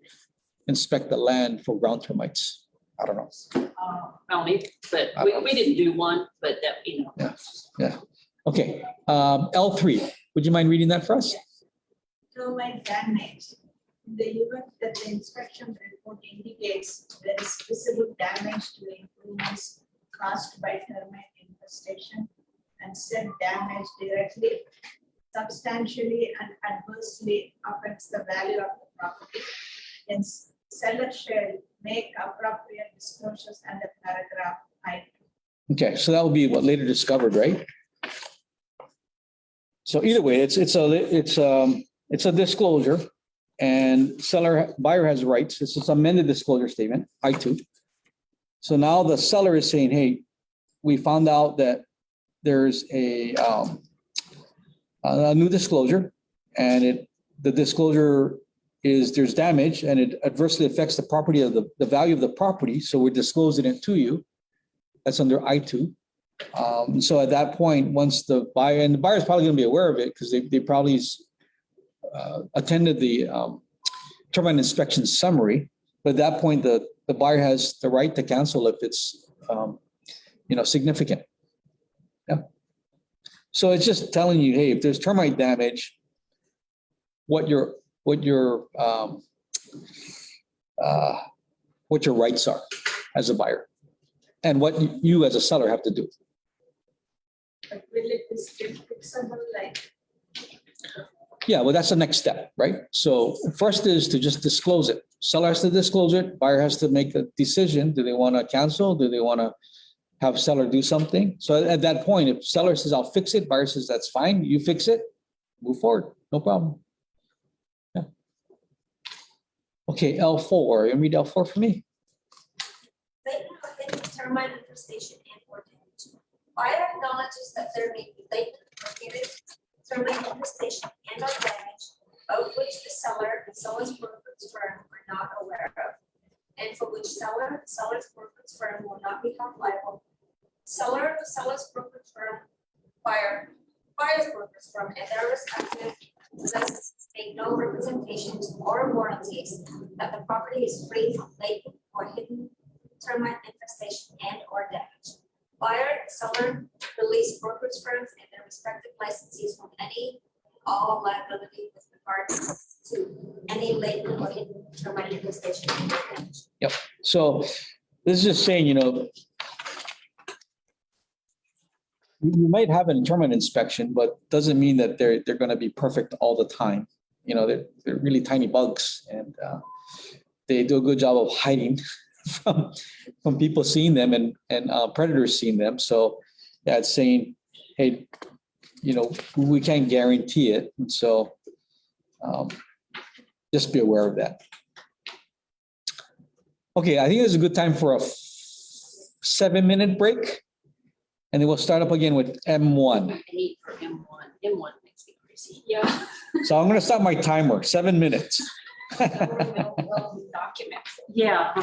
inspect the land for ground termites? I don't know. I don't either, but we didn't do one, but that, Yeah. Okay. L3, would you mind reading that for us? Termite damage. In the event that the inspection report indicates there is visible damage to the improvements caused by termite infestation and said damage directly, substantially and adversely affects the value of the property, then seller shall make appropriate disclosures under paragraph I. Okay, so that will be what later discovered, right? So either way, it's a disclosure, and buyer has rights. This is amended disclosure statement, I2. So now the seller is saying, hey, we found out that there's a new disclosure, and the disclosure is there's damage and it adversely affects the property of the value of the property. So we're disclosing it to you. That's under I2. So at that point, once the buyer is probably going to be aware of it because they probably attended the termite inspection summary. But at that point, the buyer has the right to cancel if it's significant. Yeah. So it's just telling you, hey, if there's termite damage, what your rights are as a buyer, and what you as a seller have to do. But will it be still fixable like? Yeah, well, that's the next step, right? So first is to just disclose it. Seller has to disclose it. Buyer has to make a decision. Do they want to cancel? Do they want to have seller do something? So at that point, if seller says, I'll fix it, buyer says, that's fine, you fix it, move forward, no problem. Yeah. Okay, L4, you read L4 for me? Latent or hidden termite infestation and or damage. Buyer acknowledges that there may be latent or hidden termite infestation and or damage of which the seller and seller's brokerage firm are not aware of, and for which seller, seller's brokerage firm will not be held liable. Seller, seller's brokerage firm, buyer's brokerage firm, and their respective possessors make no representations or warranties that the property is free from latent or hidden termite infestation and or damage. Buyer, seller, release brokerage firms and their respective licensees from any all liability with regard to any latent or hidden termite infestation and or damage. Yep. So this is just saying, you might have a termite inspection, but doesn't mean that they're going to be perfect all the time. they're really tiny bugs, and they do a good job of hiding from people seeing them and predators seeing them. So yeah, it's saying, hey, we can't guarantee it, and so just be aware of that. Okay, I think it's a good time for a 7-minute break, and then we'll start up again with M1. I hate for M1. M1 makes me crazy. Yeah. So I'm going to start my timer, 7 minutes. Document. Yeah.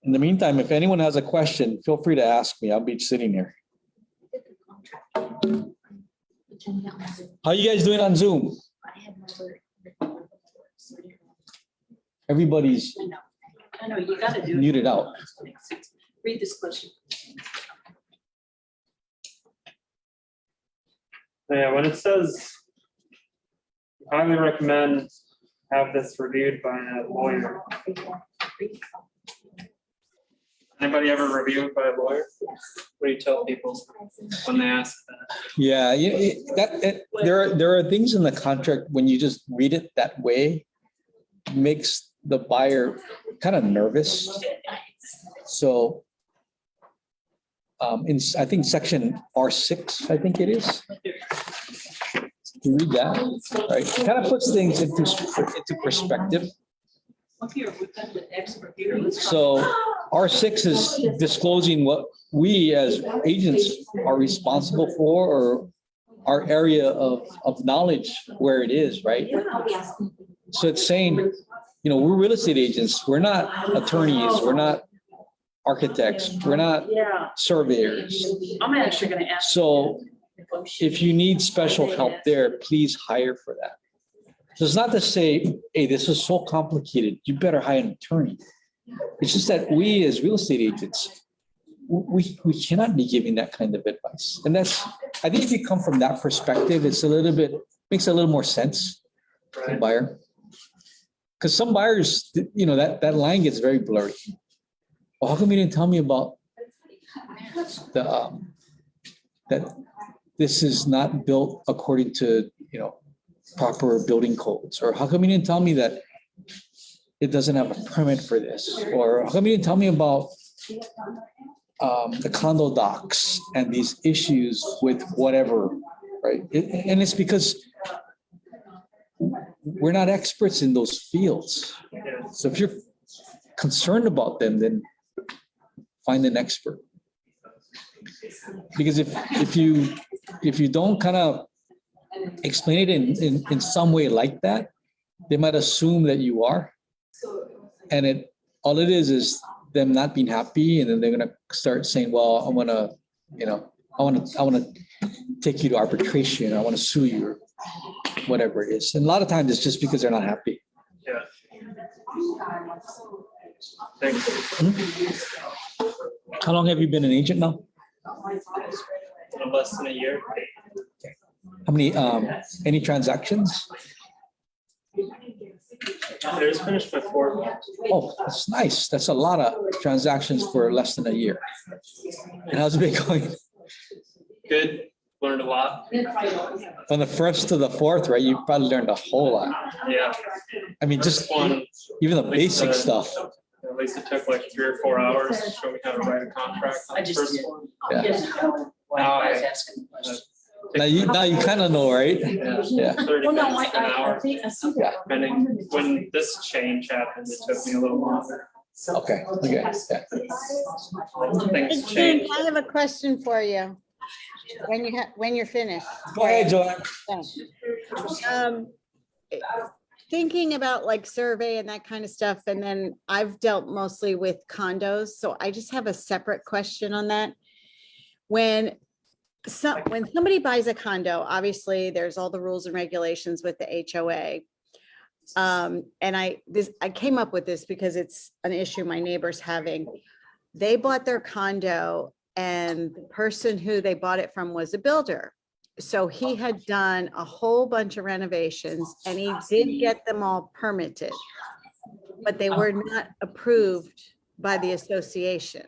In the meantime, if anyone has a question, feel free to ask me. I'll be sitting here. How you guys doing on Zoom? Everybody's I know, you gotta do it. muted out. Read this question. Yeah, when it says highly recommend have this reviewed by a lawyer. Anybody ever reviewed by a lawyer? What do you tell people when they ask that? Yeah, there are things in the contract when you just read it that way, makes the buyer kind of nervous. So I think section R6, I think it is. You read that, right? It kind of puts things into perspective. Up here, we've got the expert here. Let's talk. So R6 is disclosing what we as agents are responsible for, or our area of knowledge where it is, right? So it's saying, we're real estate agents. We're not attorneys. We're not architects. We're not Yeah, surveyors. I'm actually gonna ask. So if you need special help there, please hire for that. So it's not to say, hey, this is so complicated, you better hire an attorney. It's just that we as real estate agents, we cannot be giving that kind of advice. And I think if you come from that perspective, makes a little more sense to the buyer. Because some buyers, that line gets very blurry. Well, how come you didn't tell me about that this is not built according to, proper building codes? Or how come you didn't tell me that it doesn't have a permit for this? Or how come you didn't tell me about the condo docs and these issues with whatever, right? And it's because we're not experts in those fields. So if you're concerned about them, then find an expert. Because if you don't kind of explain it in some way like that, they might assume that you are. And all it is them not being happy, and then they're gonna start saying, well, I wanna take you to arbitration, I wanna sue you, or whatever it is. And a lot of times it's just because they're not happy. Yeah. Thanks. How long have you been an agent now? Less than a year. How many, any transactions? I just finished my 4th. Oh, that's nice. That's a lot of transactions for less than a year. And how's it been going? Good. Learned a lot. From the first to the fourth, right? You probably learned a whole lot. Yeah. I mean, just One, even the basic stuff. at least it took like 3 or 4 hours to show me how to write a contract on I the just first did. one. Yeah. Yes. Now I was I- asking a question. Now you kind of know, right? Yeah. 30 Well, no, minutes to an hour. think, I see Yeah. that. Depending, when this change happened, it took me a little longer. Okay. Okay. Yeah. Things Hey, Jim, changed. I have a question for you. When you're finished. Go ahead, Joanne. Thanks. Thinking about like survey and that kind of stuff, and then I've dealt mostly with condos, so I just have a separate question on that. When somebody buys a condo, obviously there's all the rules and regulations with the HOA. And I came up with this because it's an issue my neighbor's having. They bought their condo and the person who they bought it from was a builder. So he had done a whole bunch of renovations and he did get them all permitted, but they were not approved by the association.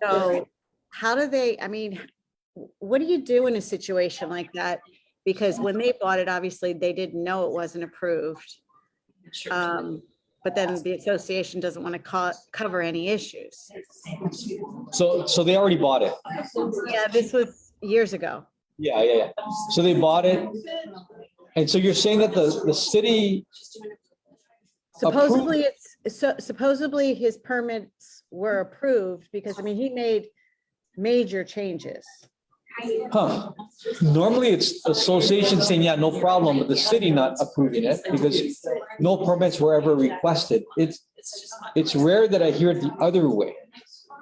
So how do they, I mean, what do you do in a situation like that? Because when they bought it, obviously they didn't know it wasn't approved. But then the association doesn't want to cover any issues. So they already bought it. Yeah, this was years ago. Yeah. So they bought it. And so you're saying that the city, Supposedly supposedly his permits were approved because, I mean, he made major changes. huh? Normally it's the association saying, yeah, no problem, but the city not approving it because no permits were ever requested. It's rare that I hear it the other way.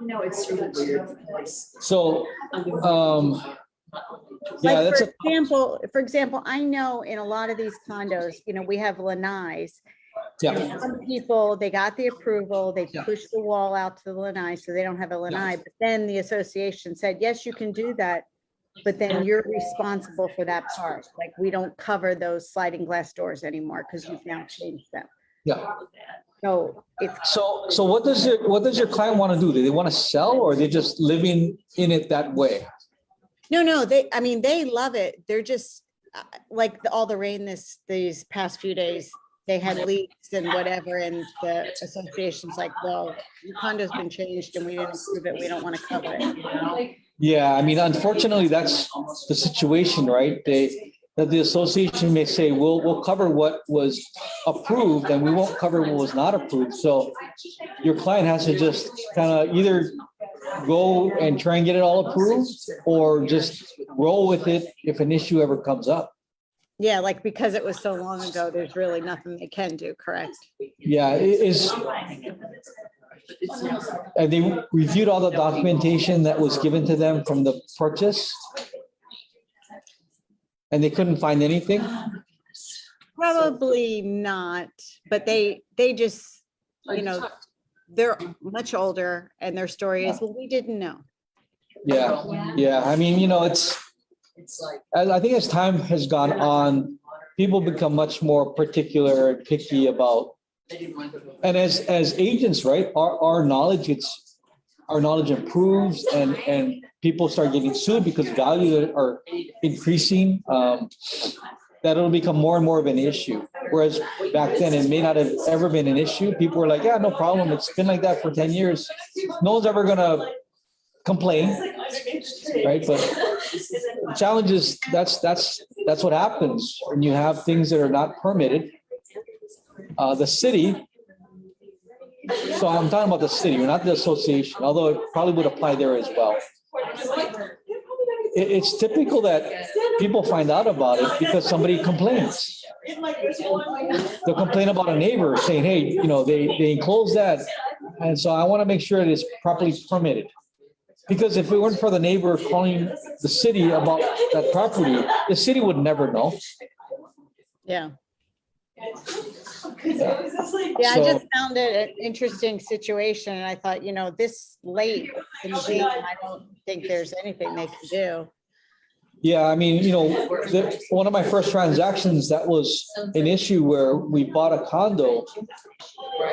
It's really weird. So, yeah, Like, that's for example, I know in a lot of these condos, we have lanais. yeah. Some people, they got the approval, they Yeah. pushed the wall out to the lanai, so they don't have a lanai, but then the association said, yes, you can do that, but then you're responsible for that part. Like, we don't cover those sliding glass doors anymore because you've now changed them. Yeah. So it's, So what does your client want to do? Do they want to sell or are they just living in it that way? no, I mean, they love it. They're just like all the rain these past few days, they had leaks and whatever, and the association's like, well, your condo's been changed and we didn't approve it. We don't want to cover it. Yeah, I mean, unfortunately, that's the situation, right? That the association may say, we'll cover what was approved and we won't cover what was not approved. So your client has to just kind of either go and try and get it all approved or just roll with it if an issue ever comes up. Yeah, like because it was so long ago, there's really nothing they can do, correct? Yeah, have they reviewed all the documentation that was given to them from the purchase? And they couldn't find anything? Probably not, but they just, they're much older and their story is, well, we didn't know. Yeah. I mean, I think as time has gone on, people become much more particular and picky about, and as agents, right, our knowledge improves and people start getting sued because values are increasing, that it'll become more and more of an issue. Whereas back then it may not have ever been an issue. People were like, yeah, no problem. It's been like that for 10 years. No one's ever gonna complain, right? But the challenge is that's what happens when you have things that are not permitted. The city, so I'm talking about the city, or not the association, although it probably would apply there as well. It's typical that people find out about it because somebody complains. They'll complain about a neighbor saying, hey, they enclosed that. And so I want to make sure it is properly permitted. Because if it weren't for the neighbor calling the city about that property, the city would never know. Yeah. I just found it an interesting situation. And I thought, this late in the game, I don't think there's anything they can do. Yeah, I mean, one of my first transactions, that was an issue where we bought a condo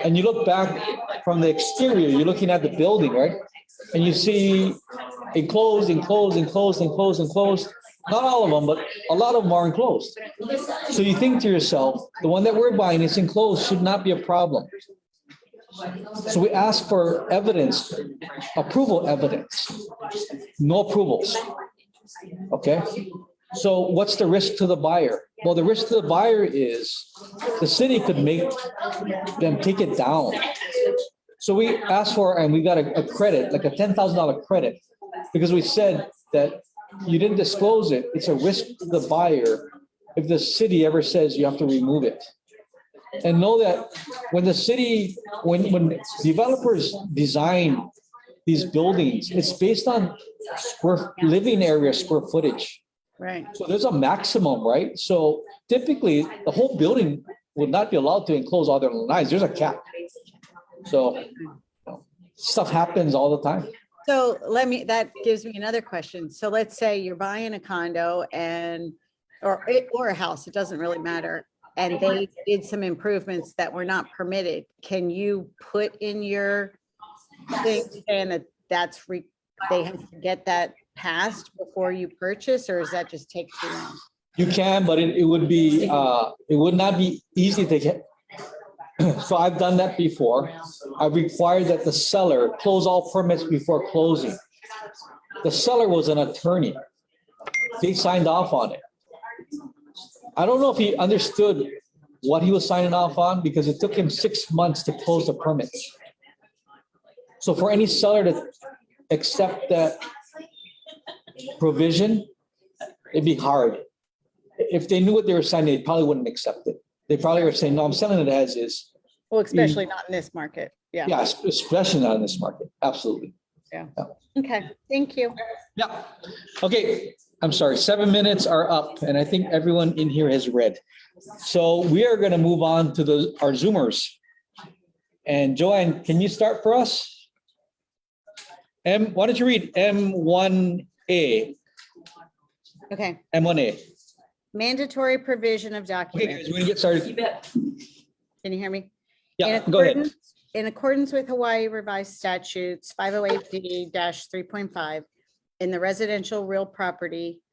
and you look back from the exterior, you're looking at the building, right? And you see enclosed. Not all of them, but a lot of them are enclosed. So you think to yourself, the one that we're buying is enclosed, should not be a problem. So we ask for evidence, approval evidence, no approvals. Okay. So what's the risk to the buyer? Well, the risk to the buyer is the city could make them take it down. So we asked for, and we got a credit, like a $10,000 credit, because we said that you didn't disclose it. It's a risk to the buyer if the city ever says you have to remove it. And know that when the city, when developers design these buildings, it's based on living area square footage. Right. So there's a maximum, right? So typically the whole building would not be allowed to enclose all their lines. There's a cap. So stuff happens all the time. So that gives me another question. So let's say you're buying a condo or a house, it doesn't really matter. And they did some improvements that were not permitted. Can you put in your thing saying that they have to get that passed before you purchase, or does that just take too long? You can, but it would be, it would not be easy to get. So I've done that before. I required that the seller close all permits before closing. The seller was an attorney. They signed off on it. I don't know if he understood what he was signing off on because it took him 6 months to close the permits. So for any seller to accept that provision, it'd be hard. If they knew what they were signing, they probably wouldn't accept it. They probably were saying, no, I'm selling it as is. Well, especially not in this market. Yeah. Yeah, especially not in this market. Absolutely. Okay, thank you. Yeah. Okay, I'm sorry, 7 minutes are up and I think everyone in here has read. So we are going to move on to our Zoomers. And Joanne, can you start for us? Why don't you read M1A? Okay, M1A. mandatory provision of Okay, guys, documents. we're gonna get started. Can you hear me? Yeah, In go ahead. accordance- In accordance with Hawaii Revised Statutes 508D-3.5, in the residential real property,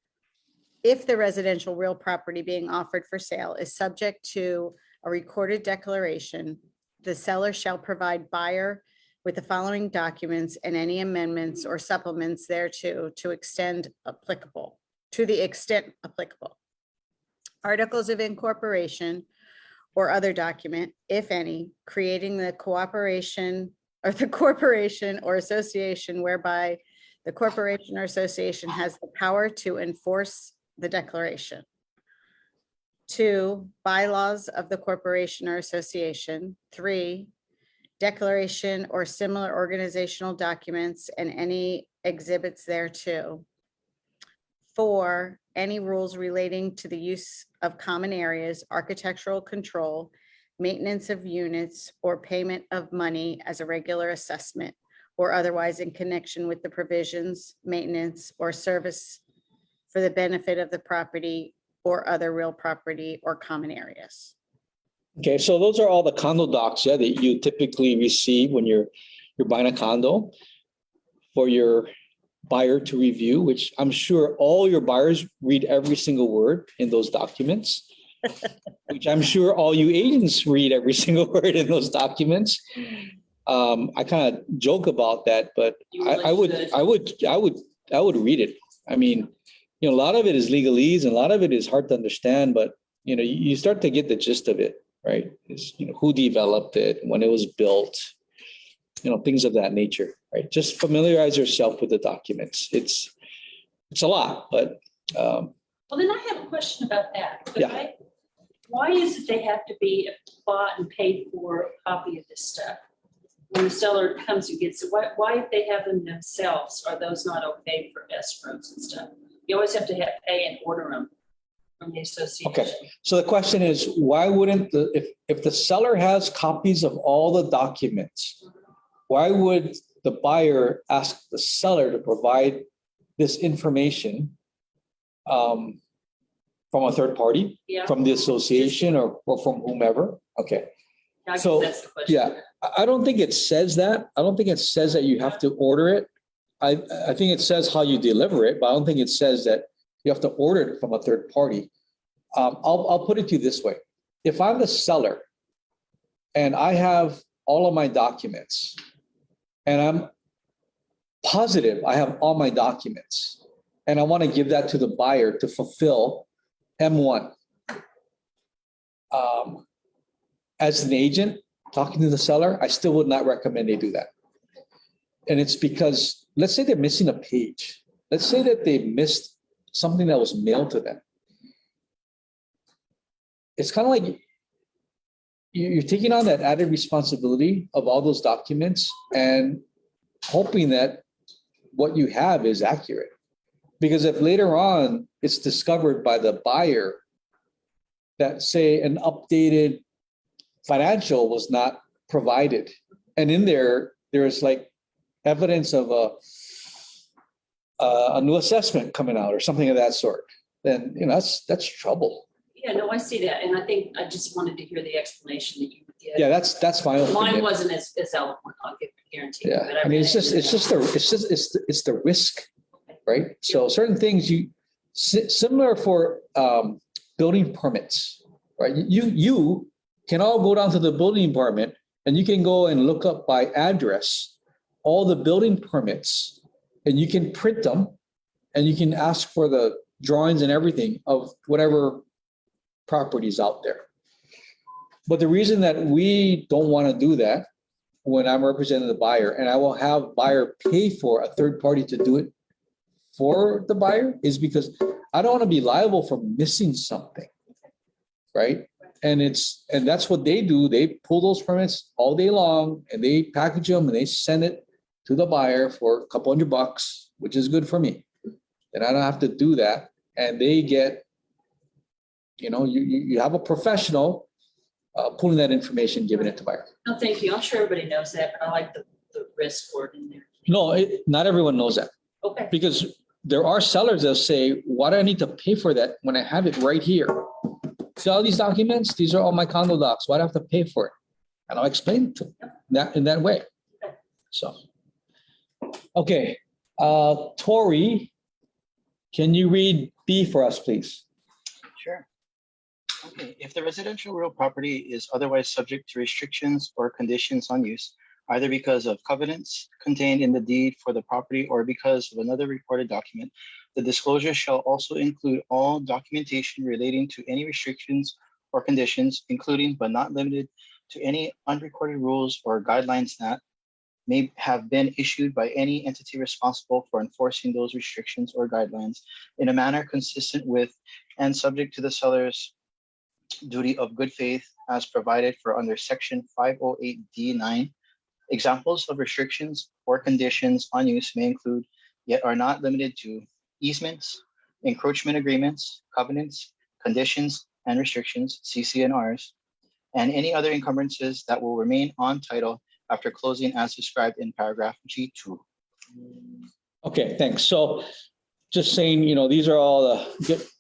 if the residential real property being offered for sale is subject to a recorded declaration, the seller shall provide buyer with the following documents and any amendments or supplements thereto to the extent applicable. Articles of incorporation or other document, if any, creating the cooperation or the corporation or association whereby the corporation or association has the power to enforce the declaration. 2, bylaws of the corporation or association. 3, declaration or similar organizational documents and any exhibits thereto. 4, any rules relating to the use of common areas, architectural control, maintenance of units, or payment of money as a regular assessment or otherwise in connection with the provisions, maintenance, or service for the benefit of the property or other real property or common areas. Okay, so those are all the condo docs, yeah, that you typically receive when you're buying a condo for your buyer to review, which I'm sure all your buyers read every single word in those documents, which I'm sure all you agents read every single word in those documents. I kind of joke about that, but I would read it. I mean, you know, a lot of it is legalese and a lot of it is hard to understand, but you know, you start to get the gist of it, right? Is, you know, who developed it, when it was built, you know, things of that nature, right? Just familiarize yourself with the documents. It's a lot, but Well, then I have a question about that. Yeah. Why is it they have to be bought and paid for a copy of this stuff? When the seller comes and gets it, why if they have them themselves, are those not okay for escrows and stuff? You always have to pay and order them from the association. okay. So the question is, why wouldn't if the seller has copies of all the documents, why would the buyer ask the seller to provide this information from a third party, Yeah. from the association or from whomever? Okay. I guess So, that's the question. yeah, I don't think it says that. I don't think it says that you have to order it. I think it says how you deliver it, but I don't think it says that you have to order it from a third party. I'll put it to you this way. If I'm the seller and I have all of my documents and I'm positive I have all my documents and I want to give that to the buyer to fulfill M1. As an agent talking to the seller, I still would not recommend they do that. And it's because, let's say they're missing a page. Let's say that they missed something that was mailed to them. It's kind of like you're taking on that added responsibility of all those documents and hoping that what you have is accurate. Because if later on it's discovered by the buyer that, say, an updated financial was not provided, and in there's like evidence of a new assessment coming out or something of that sort, then you know that's trouble. Yeah, no, I see that. And I think I just wanted to hear the explanation that you would give. Yeah, that's my opinion. Mine wasn't as eloquent, I'll guarantee you. Yeah, but I mean, really it's the risk. right? So certain things similar for building permits, right? You can all go down to the building department and you can go and look up by address all the building permits, and you can print them and you can ask for the drawings and everything of whatever properties out there. But the reason that we don't want to do that when I'm representing the buyer, and I will have buyer pay for a third party to do it for the buyer, is because I don't want to be liable for missing something, right? And that's what they do. They pull those permits all day long and they package them and they send it to the buyer for a couple $100, which is good for me. And I don't have to do that. And they get, you have a professional pulling that information, giving it to buyer. No, thank you. I'm sure everybody knows that, but I like the risk word in there. No, not everyone knows that, Okay. because there are sellers that say, why do I need to pay for that when I have it right here? See all these documents? These are all my condo docs. Why do I have to pay for it? And I'll explain to them in that way. So, okay. Tori, can you read B for us, please? Sure. Okay, if the residential real property is otherwise subject to restrictions or conditions on use, either because of covenants contained in the deed for the property or because of another recorded document, the disclosure shall also include all documentation relating to any restrictions or conditions, including but not limited to any unrecorded rules or guidelines that may have been issued by any entity responsible for enforcing those restrictions or guidelines in a manner consistent with and subject to the seller's duty of good faith as provided for under Section 508D9. Examples of restrictions or conditions on use may include, yet are not limited to, easements, encroachment agreements, covenants, conditions and restrictions, CCNRs, and any other encumbrances that will remain on title after closing as described in paragraph G2. Okay, thanks. So just saying, these are all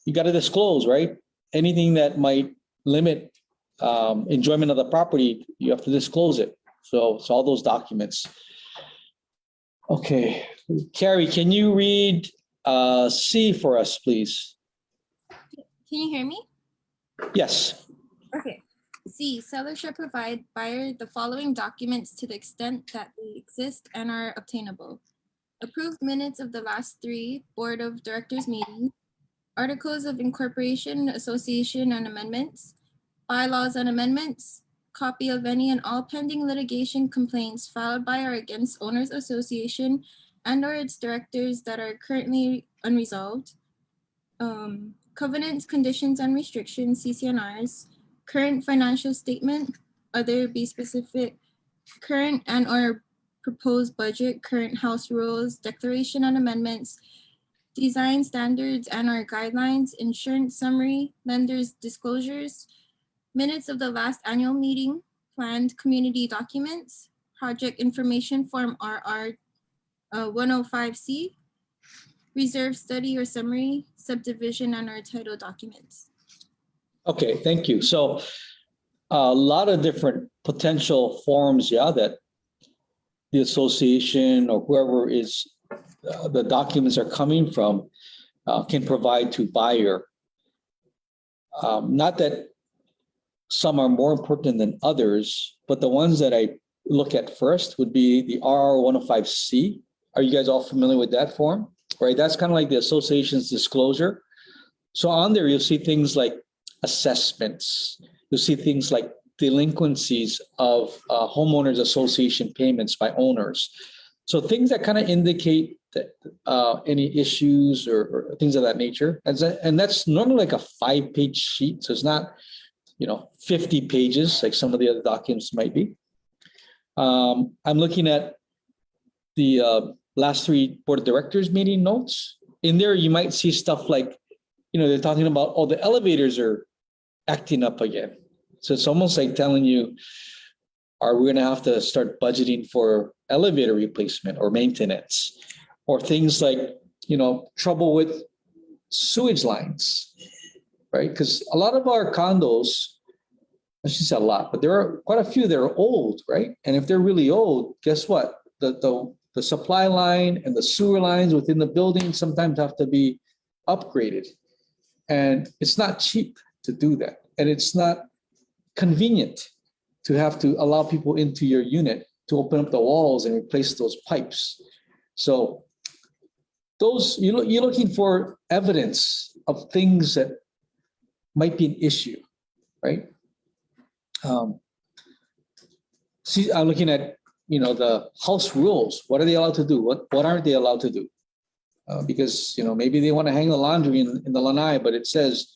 you got to disclose, right? Anything that might limit enjoyment of the property, you have to disclose it. So it's all those documents. Okay, Carrie, can you read C for us, please? Can you hear me? Yes. Okay. C, seller shall provide buyer the following documents to the extent that they exist and are obtainable. Approved minutes of the last 3 Board of Directors meetings, articles of incorporation, association, and amendments, bylaws and amendments, copy of any and all pending litigation complaints filed by or against Owners Association and or its directors that are currently unresolved, covenants, conditions, and restrictions, CCNRs, current financial statement, other be specific, current and or proposed budget, current house rules, declaration and amendments, design standards and or guidelines, insurance summary, lenders disclosures, minutes of the last annual meeting, planned community documents, project information form RR 105C, reserve study or summary, subdivision and or title documents. Okay, thank you. So a lot of different potential forms, that the association or whoever is the documents are coming from can provide to buyer. Not that some are more important than others, but the ones that I look at first would be the RR 105C. Are you guys all familiar with that form? Right, that's kind of like the association's disclosure. So on there, you'll see things like assessments. You'll see things like delinquencies of homeowners association payments by owners. So things that kind of indicate that any issues or things of that nature. And that's normally like a 5-page sheet. So it's not, 50 pages like some of the other documents might be. I'm looking at the last 3 Board of Directors meeting notes. In there, you might see stuff like, they're talking about, the elevators are acting up again. So it's almost like telling you, are we going to have to start budgeting for elevator replacement or maintenance, or things like, trouble with sewage lines, right? Because a lot of our condos, I shouldn't say a lot, but there are quite a few that are old, right? And if they're really old, guess what? The the supply line and the sewer lines within the building sometimes have to be upgraded. And it's not cheap to do that. And it's not convenient to have to allow people into your unit to open up the walls and replace those pipes. So those, you're looking for evidence of things that might be an issue, right? See, I'm looking at, the house rules. What are they allowed to do? What aren't they allowed to do? Because, maybe they want to hang the laundry in the lanai, but it says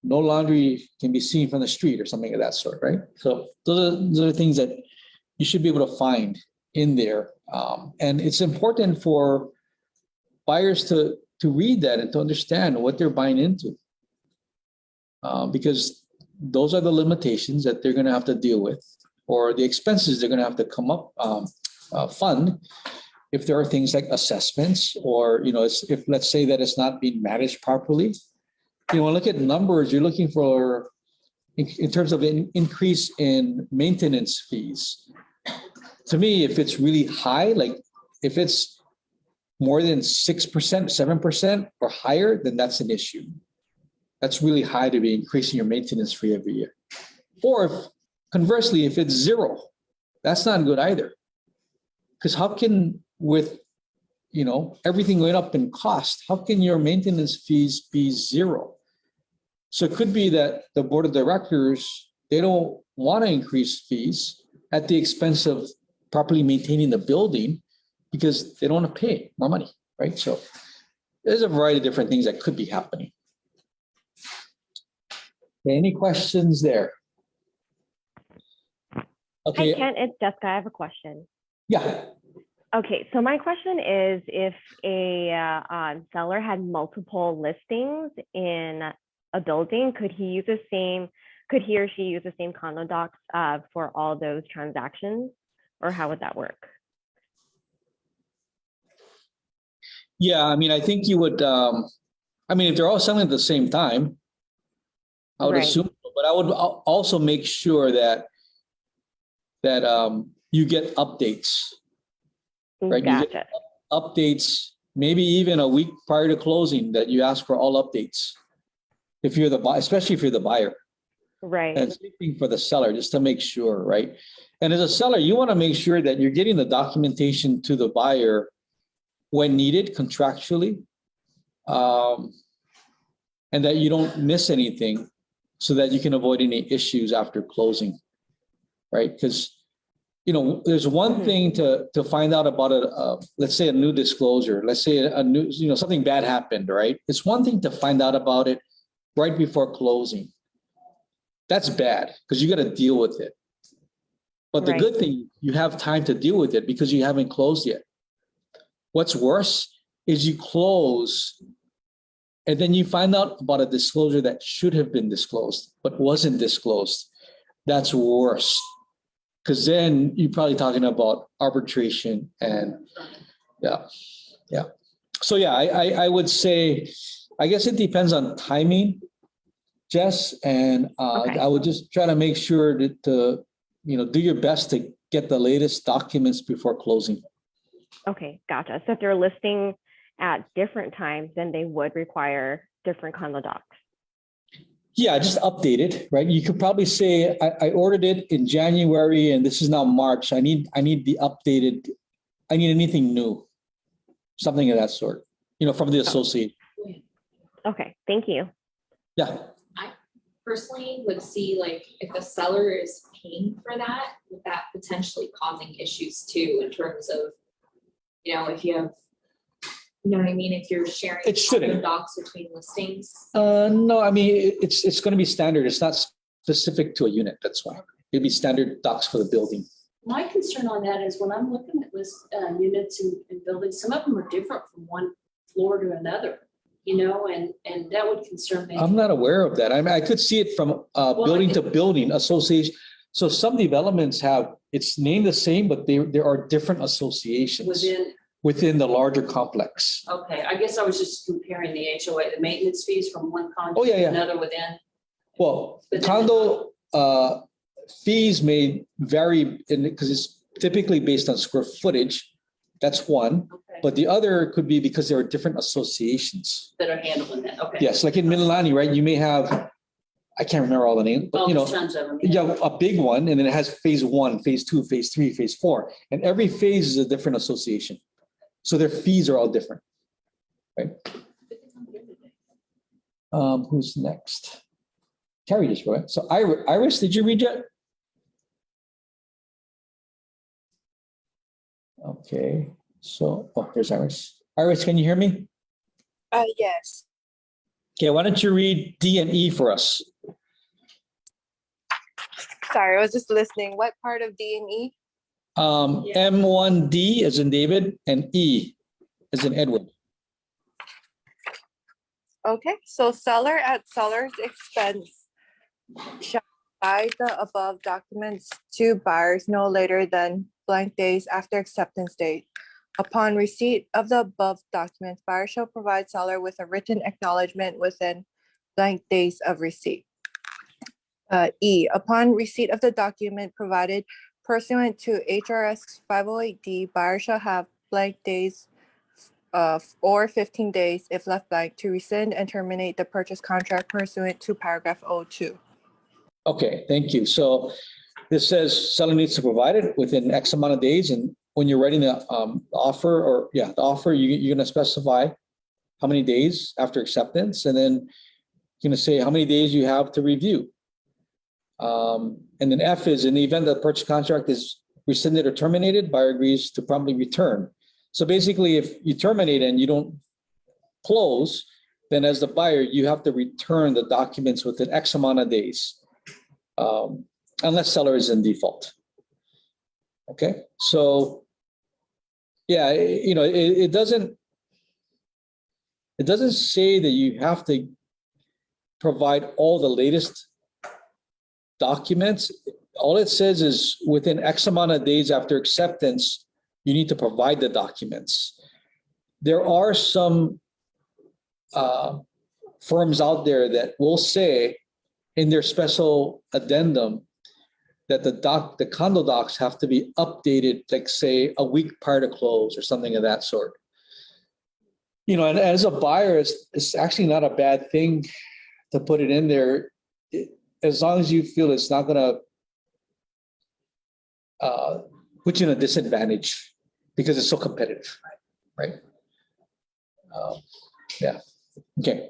no laundry can be seen from the street or something of that sort, right? So those are things that you should be able to find in there. And it's important for buyers to read that and to understand what they're buying into. Because those are the limitations that they're going to have to deal with, or the expenses they're going to have to come up, fund if there are things like assessments, or, if let's say that it's not being managed properly. Look at numbers, you're looking for, in terms of an increase in maintenance fees. To me, if it's really high, like if it's more than 6%, 7% or higher, then that's an issue. That's really high to be increasing your maintenance fee every year. Or conversely, if it's zero, that's not good either. Because how can, with everything going up in cost, how can your maintenance fees be zero? So it could be that the board of directors, they don't want to increase fees at the expense of properly maintaining the building because they don't want to pay more money, right? So there's a variety of different things that could be happening. Any questions there? Okay. Hi, Kent, it's Jessica. I have a question. Yeah. Okay, so my question is, if a seller had multiple listings in a building, could he or she use the same condo docs for all those transactions, or how would that work? Yeah, I think you would, if they're all selling at the same time, I would assume, but I would also make sure that you get updates, right? Gotcha. You get updates, maybe even a week prior to closing, that you ask for all updates. If you're the buyer, especially if you're the buyer. Right. And same thing for the seller, just to make sure, right? And as a seller, you want to make sure that you're getting the documentation to the buyer when needed contractually, and that you don't miss anything so that you can avoid any issues after closing, right? Because, there's one thing to find out about let's say a new disclosure, let's say a new, something bad happened, right? It's one thing to find out about it right before closing. That's bad because you got to deal with it. But the good thing, you have time to deal with it because you haven't closed yet. What's worse is you close and then you find out about a disclosure that should have been disclosed but wasn't disclosed. That's worse, because then you're probably talking about arbitration and yeah. So yeah, I would say, I guess it depends on timing, Jess, and I would just try to make sure that do your best to get the latest documents before closing. Okay, gotcha. So if they're listing at different times, then they would require different condo docs. Yeah, just update it, right? You could probably say, I ordered it in January and this is now March. I need the updated, I need anything new, something of that sort, from the associate. Okay, thank you. Yeah. I personally would see, like, if the seller is paying for that, with that potentially causing issues too, in terms of, if you have, you know what I mean? If you're sharing It shouldn't. docs between listings. No, it's going to be standard. It's not specific to a unit. That's why it'd be standard docs for the building. My concern on that is when I'm looking at units in buildings, some of them are different from one floor to another, and that would concern me. I'm not aware of that. I could see it from building to building association. So some developments it's named the same, but there are different associations within the larger complex. Okay, I guess I was just comparing the HOA, the maintenance fees from one condo to another within. Well, condo fees may vary because it's typically based on square footage, That's one. Okay. But the other could be because there are different associations. That are handling that, okay. Yes, like in Mililani, right? You may have, I can't remember all the names, but you know, there's tons of them. yeah, a big one, and then it has phase 1, phase 2, phase 3, phase 4, and every phase is a different association. So their fees are all different, right? Who's next? Carrie just wrote it. So Iris, did you read yet? Okay, so, oh, there's Iris. Iris, can you hear me? Yes. Okay, why don't you read D and E for us? Sorry, I was just listening. What part of D and E? M1D as in David and E as in Edward. Okay, so seller at seller's expense shall provide the above documents to buyers no later than blank days after acceptance date. Upon receipt of the above documents, buyer shall provide seller with a written acknowledgement within blank days of receipt. E, upon receipt of the document provided pursuant to HRS 508D, buyer shall have blank days or 15 days if left blank to rescind and terminate the purchase contract pursuant to paragraph 02. Okay, thank you. So this says seller needs to provide it within X amount of days, and when you're writing the offer, or the offer, you're gonna specify how many days after acceptance, and then you're gonna say how many days you have to review. And then F is in the event that the purchase contract is rescinded or terminated, buyer agrees to promptly return. So basically, if you terminate and you don't close, then as the buyer, you have to return the documents within X amount of days, unless seller is in default. Okay, so yeah, you know, it doesn't say that you have to provide all the latest documents. All it says is within X amount of days after acceptance, you need to provide the documents. There are some firms out there that will say in their special addendum that the condo docs have to be updated, like say a week prior to close or something of that sort. You know, and as a buyer, it's actually not a bad thing to put it in there, as long as you feel it's not gonna put you in a disadvantage because it's so competitive, right? Yeah, okay.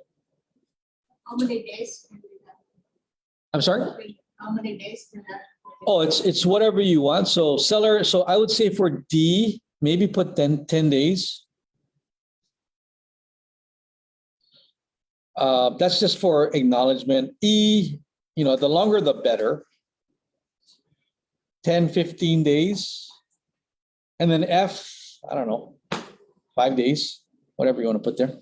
How many days? Can we have? I'm sorry? How many days can that? Oh, it's whatever you want. So seller, so I would say for D, maybe put 10 days. That's just for acknowledgement. E, you know, the longer the better. 10, 15 days. And then F, I don't know, 5 days, whatever you want to put there.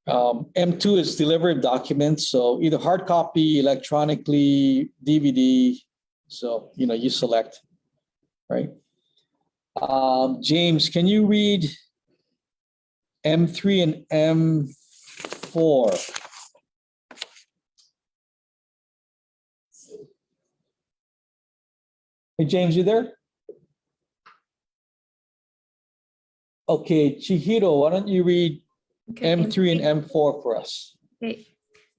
M2 is delivery of documents. So either hard copy, electronically, DVD. So, you know, you select, right? James, can you read M3 and M4? Hey, James, you there? Okay, Chihiro, why don't you read M3 and M4 for us? Okay.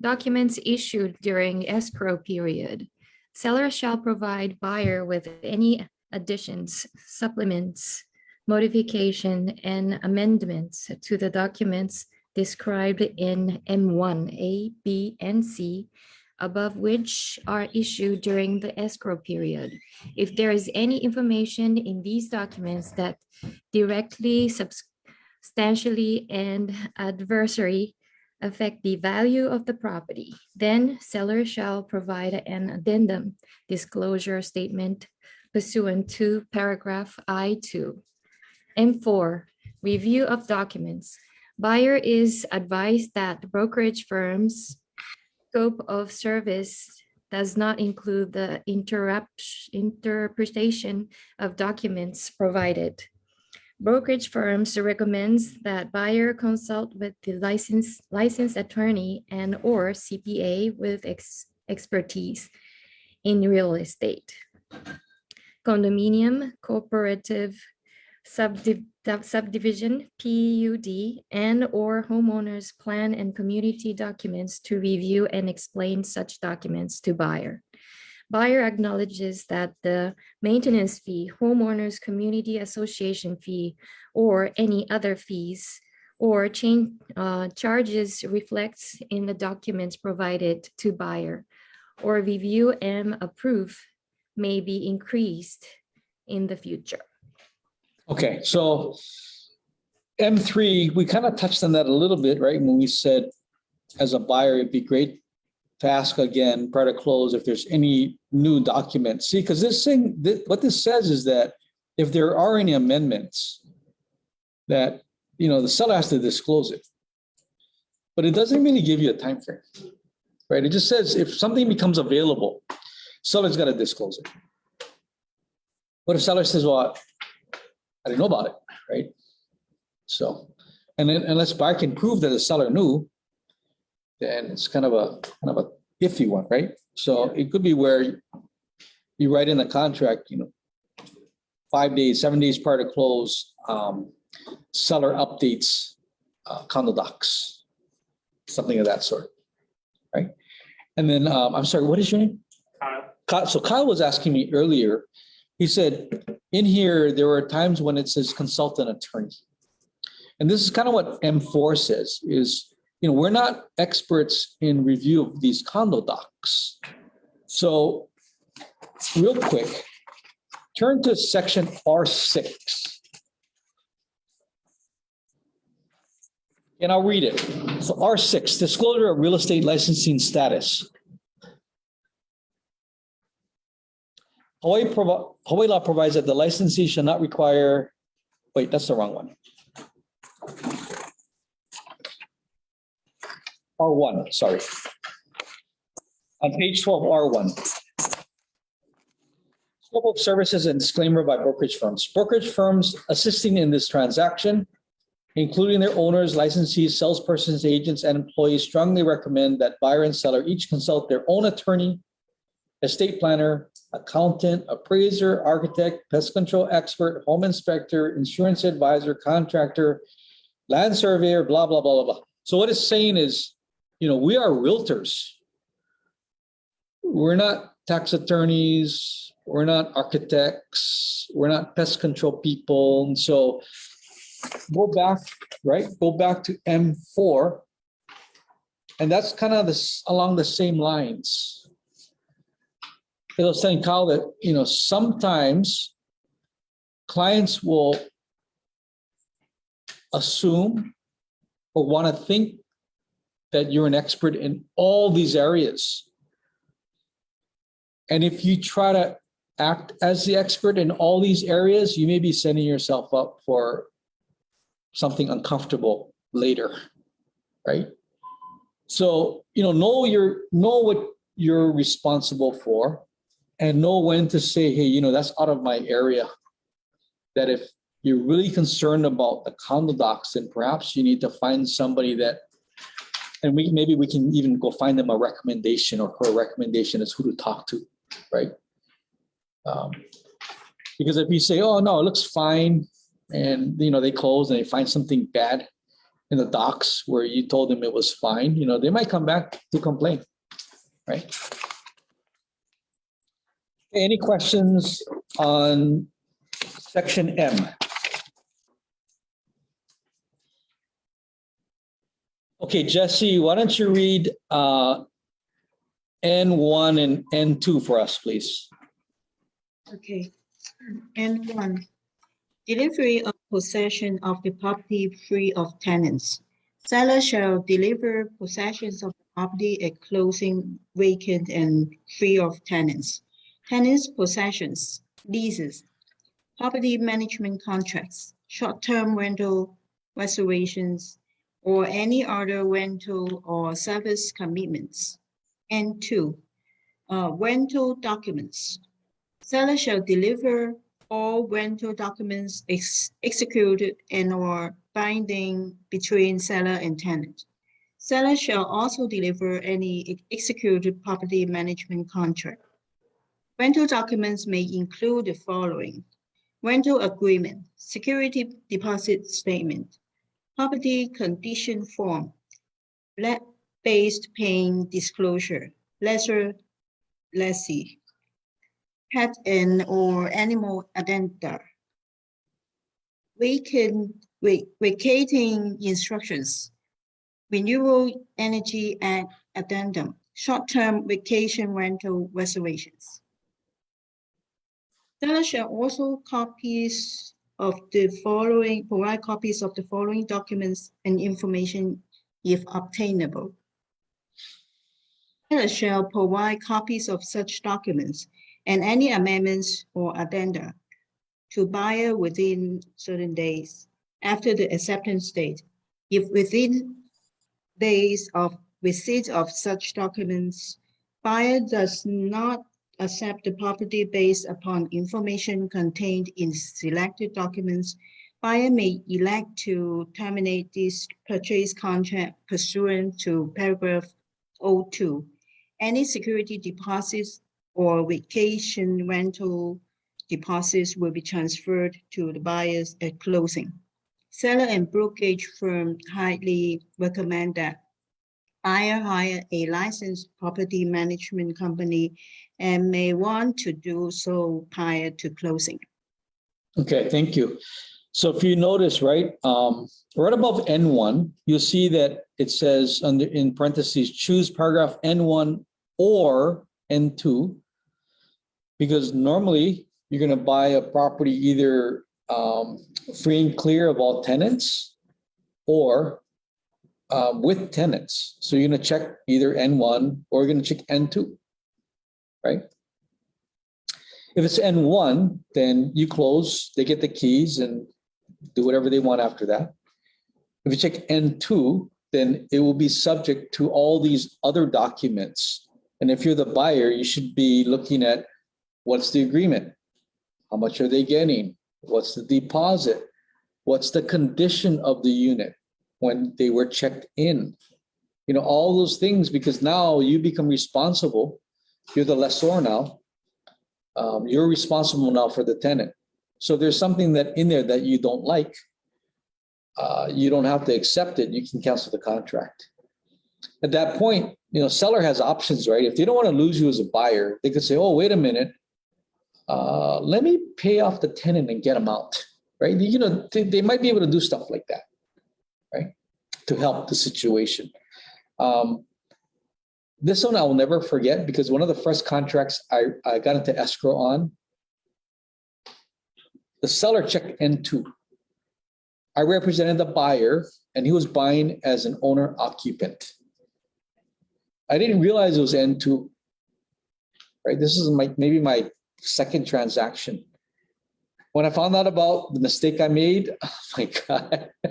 Documents issued during escrow period. Seller shall provide buyer with any additions, supplements, modification, and amendments to the documents described in M1, A, B, and C, above which are issued during the escrow period. If there is any information in these documents that directly, substantially, and adversely affect the value of the property, then seller shall provide an addendum disclosure statement pursuant to paragraph I2. M4, review of documents. Buyer is advised that brokerage firms' scope of service does not include the interpretation of documents provided. Brokerage firms recommends that buyer consult with the licensed attorney and or CPA with expertise in real estate, condominium, cooperative, subdivision, PUD, and/or homeowners plan and community documents to review and explain such documents to buyer. Buyer acknowledges that the maintenance fee, homeowners community association fee, or any other fees or charges reflects in the documents provided to buyer, or review and approve may be increased in the future. Okay, so M3, we kind of touched on that a little bit, right? When we said, as a buyer, it'd be great to ask again prior to close if there's any new documents. See, because what this says is that if there are any amendments, that the seller has to disclose it. But it doesn't really give you a time frame, right? It just says if something becomes available, seller's got to disclose it. What if seller says, well, I didn't know about it, right? So, and then unless buyer can prove that the seller knew, then it's kind of a iffy one, right? So it could be where you write in the contract, 5 days, 7 days prior to close, seller updates condo docs, something of that sort, right? And then I'm sorry, what is your name? Kyle. So Kyle was asking me earlier. He said, in here, there are times when it says consultant attorney. And this is kind of what M4 says is, we're not experts in review of these condo docs. So real quick, turn to section R6. And I'll read it. So R6, disclosure of real estate licensing status. Hawaii law provides that the licensee shall not require, wait, that's the wrong one. R1, sorry. On page 12, R1. Scope of services and disclaimer by brokerage firms. Brokerage firms assisting in this transaction, including their owners, licensees, salespersons, agents, and employees, strongly recommend that buyer and seller each consult their own attorney, estate planner, accountant, appraiser, architect, pest control expert, home inspector, insurance advisor, contractor, land surveyor, blah, blah, blah, blah, blah. So what it's saying is, we are realtors. We're not tax attorneys. We're not architects. We're not pest control people. And so go back, right? Go back to M4. And that's kind of along the same lines. I was saying, Kyle, that, sometimes clients will assume or want to think that you're an expert in all these areas. And if you try to act as the expert in all these areas, you may be setting yourself up for something uncomfortable later, right? So, know what you're responsible for and know when to say, hey, that's out of my area. That if you're really concerned about the condo docs, then perhaps you need to find somebody that, and maybe we can even go find them a recommendation, or her recommendation is who to talk to, right? Because if you say, oh, no, it looks fine, and, they close and they find something bad in the docs where you told them it was fine, they might come back to complain, right? Okay, any questions on section M? Okay, Jesse, why don't you read N1 and N2 for us, please? Okay, N1, delivery of possession of the property free of tenants. Seller shall deliver possessions of the property at closing vacant and free of tenants. Tenants' possessions, leases, property management contracts, short-term rental reservations, or any other rental or service commitments. And 2, rental documents. Seller shall deliver all rental documents executed and or binding between seller and tenant. Seller shall also deliver any executed property management contract. Rental documents may include the following: rental agreement, security deposit statement, property condition form, based paying disclosure, lesser lessee, pet and or animal addenda, vacating instructions, renewable energy addendum, short-term vacation rental reservations. Seller shall also provide copies of the following documents and information if obtainable. Seller shall provide copies of such documents and any amendments or addenda to buyer within certain days after the acceptance date. If within days of receipt of such documents, buyer does not accept the property based upon information contained in selected documents, buyer may elect to terminate this purchase contract pursuant to paragraph 02. Any security deposits or vacation rental deposits will be transferred to the buyers at closing. Seller and brokerage firm highly recommend that buyer hire a licensed property management company and may want to do so prior to closing. Okay, thank you. So if you notice, right, right above N1, you'll see that it says under in parentheses, choose paragraph N1 or N2, because normally you're going to buy a property either free and clear of all tenants or with tenants. So you're going to check either N1 or you're going to check N2, right? If it's N1, then you close, they get the keys and do whatever they want after that. If you check N2, then it will be subject to all these other documents. And if you're the buyer, you should be looking at what's the agreement? How much are they getting? What's the deposit? What's the condition of the unit when they were checked in? You know, all those things, because now you become responsible. You're the lessor now. You're responsible now for the tenant. So there's something that in there that you don't like. You don't have to accept it. You can cancel the contract. At that point, you know, seller has options, right? If they don't want to lose you as a buyer, they could say, oh, wait a minute. Let me pay off the tenant and get them out, right? You know, they might be able to do stuff like that, right? To help the situation. This one I will never forget because one of the first contracts I got into escrow on, the seller checked N2. I represented the buyer and he was buying as an owner occupant. I didn't realize it was N2, right? This is maybe my second transaction. When I found out about the mistake I made, oh my God, I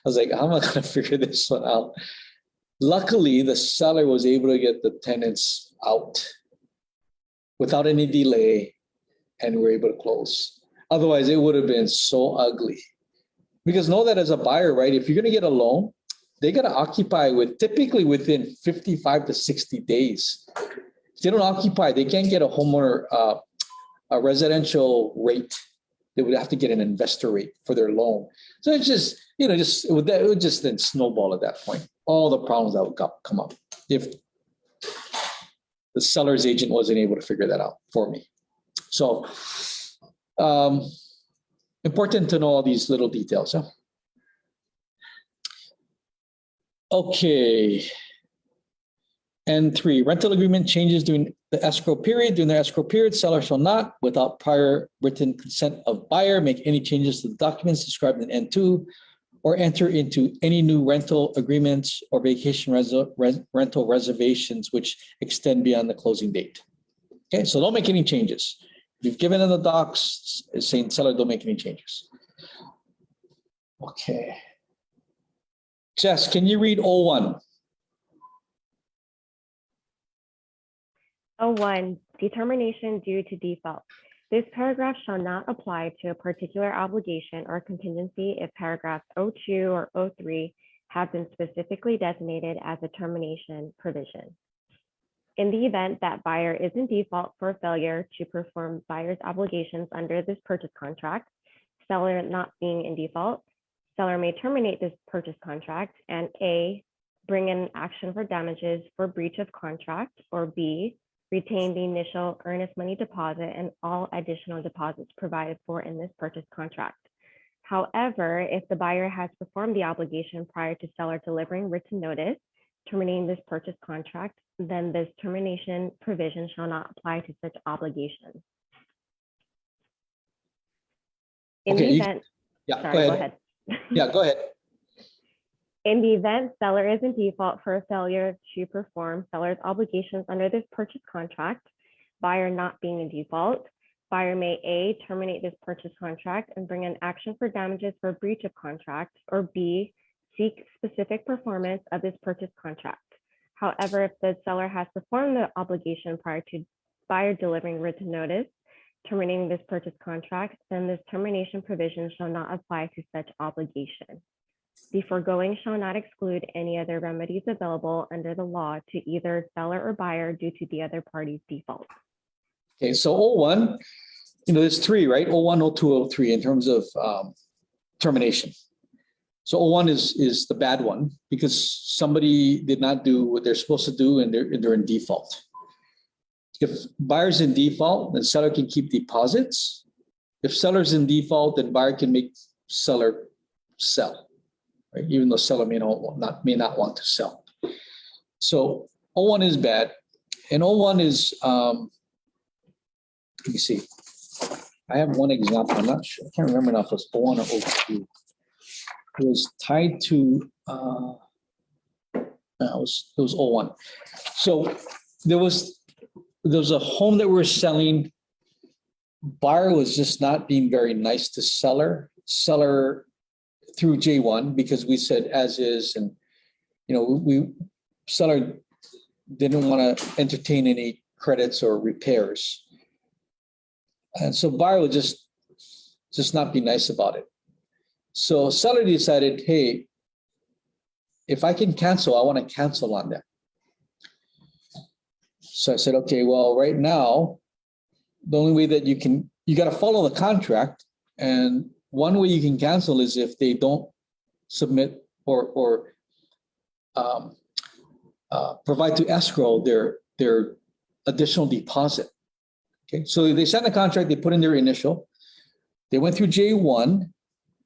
was like, how am I going to figure this one out? Luckily, the seller was able to get the tenants out without any delay and we're able to close. Otherwise, it would have been so ugly. Because know that as a buyer, right, if you're going to get a loan, they got to occupy typically within 55 to 60 days. If they don't occupy, they can't get a homeowner, a residential rate. They would have to get an investor rate for their loan. So it's just, you know, it would just then snowball at that point. All the problems that would come up if the seller's agent wasn't able to figure that out for me. So important to know all these little details. Huh? Okay. And 3, rental agreement changes during the escrow period. During the escrow period, seller shall not, without prior written consent of buyer, make any changes to the documents described in N2 or enter into any new rental agreements or vacation rental reservations which extend beyond the closing date. Okay, so don't make any changes. If you've given in the docs, it's saying seller, don't make any changes. Okay. Jess, can you read 01? 01, determination due to default. This paragraph shall not apply to a particular obligation or contingency if paragraphs 02 or 03 have been specifically designated as a termination provision. In the event that buyer is in default for failure to perform buyer's obligations under this purchase contract, seller not being in default, seller may terminate this purchase contract and A, bring in action for damages for breach of contract, or B, retain the initial earnest money deposit and all additional deposits provided for in this purchase contract. However, if the buyer has performed the obligation prior to seller delivering written notice, terminating this purchase contract, then this termination provision shall not apply to such obligation. In Okay, the you- event, Yeah, sorry, go go ahead. ahead. Yeah, go ahead. In the event seller is in default for a failure to perform seller's obligations under this purchase contract, buyer not being in default, buyer may A, terminate this purchase contract and bring an action for damages for breach of contract, or B, seek specific performance of this purchase contract. However, if the seller has performed the obligation prior to buyer delivering written notice, terminating this purchase contract, then this termination provision shall not apply to such obligation. The foregoing shall not exclude any other remedies available under the law to either seller or buyer due to the other party's default. Okay, so O1, there's three, right? O1, O2, O3 in terms of termination. So O1 is the bad one because somebody did not do what they're supposed to do and they're in default. If buyer's in default, then seller can keep deposits. If seller's in default, then buyer can make seller sell, right? Even though seller may not want to sell. So O1 is bad. And O1 is, let me see. I have one example. I'm not sure. I can't remember now if it was O1 or O2. It was tied to, it was O1. So there was a home that we were selling. Buyer was just not being very nice to seller. Seller through J1 because we said as is, and seller didn't want to entertain any credits or repairs. And so buyer would just not be nice about it. So seller decided, hey, if I can cancel, I want to cancel on them. So I said, okay, well, right now, the only way that you got to follow the contract. And one way you can cancel is if they don't submit or provide to escrow their additional deposit. Okay, so they signed the contract, they put in their initial, they went through J1,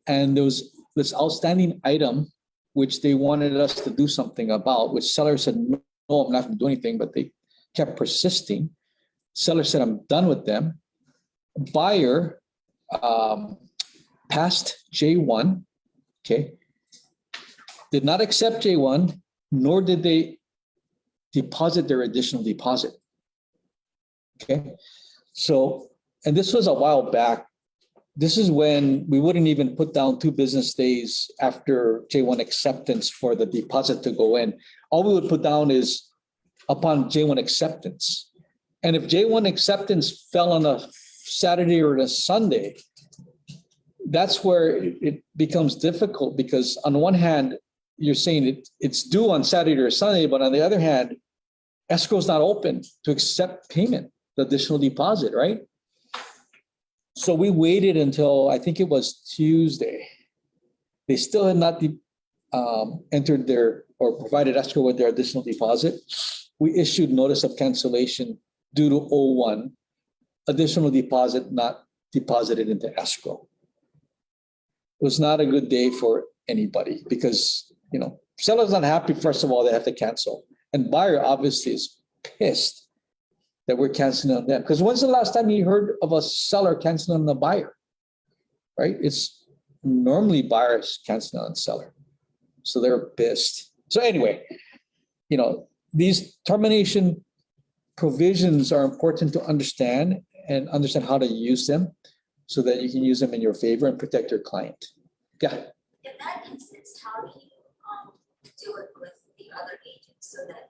and there was this outstanding item which they wanted us to do something about, which seller said, no, I'm not going to do anything, but they kept persisting. Seller said, I'm done with them. Buyer passed J1, okay, did not accept J1, nor did they deposit their additional deposit. Okay, so, and this was a while back. This is when we wouldn't even put down 2 business days after J1 acceptance for the deposit to go in. All we would put down is upon J1 acceptance. And if J1 acceptance fell on a Saturday or a Sunday, that's where it becomes difficult because on one hand, you're saying it's due on Saturday or Sunday, but on the other hand, escrow is not open to accept payment, the additional deposit, right? So we waited until I think it was Tuesday. They still had not entered their or provided escrow with their additional deposit. We issued notice of cancellation due to O1, additional deposit not deposited into escrow. It was not a good day for anybody because, seller's not happy. First of all, they have to cancel. And buyer obviously is pissed that we're canceling on them. Because when's the last time you heard of a seller canceling on the buyer, right? It's normally buyers canceling on seller. So they're pissed. So anyway, these termination provisions are important to understand and understand how to use them so that you can use them in your favor and protect your client. Yeah. In that instance, how do you do it with the other agents so that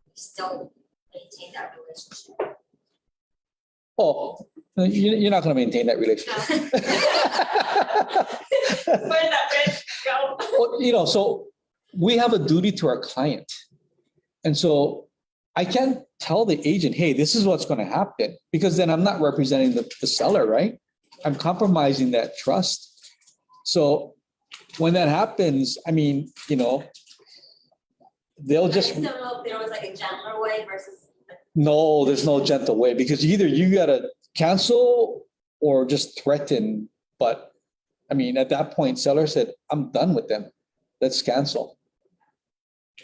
you still maintain that relationship? Oh, you're not going to maintain that relationship. Well, so we have a duty to our client. And so I can't tell the agent, hey, this is what's going to happen, because then I'm not representing the seller, right? I'm compromising that trust. So when that happens, I mean, you know, they'll I just, don't know if there was like a gentler way versus. no, there's no gentle way, because either you gotta cancel or just threaten. But I mean, at that point, seller said, I'm done with them. Let's cancel.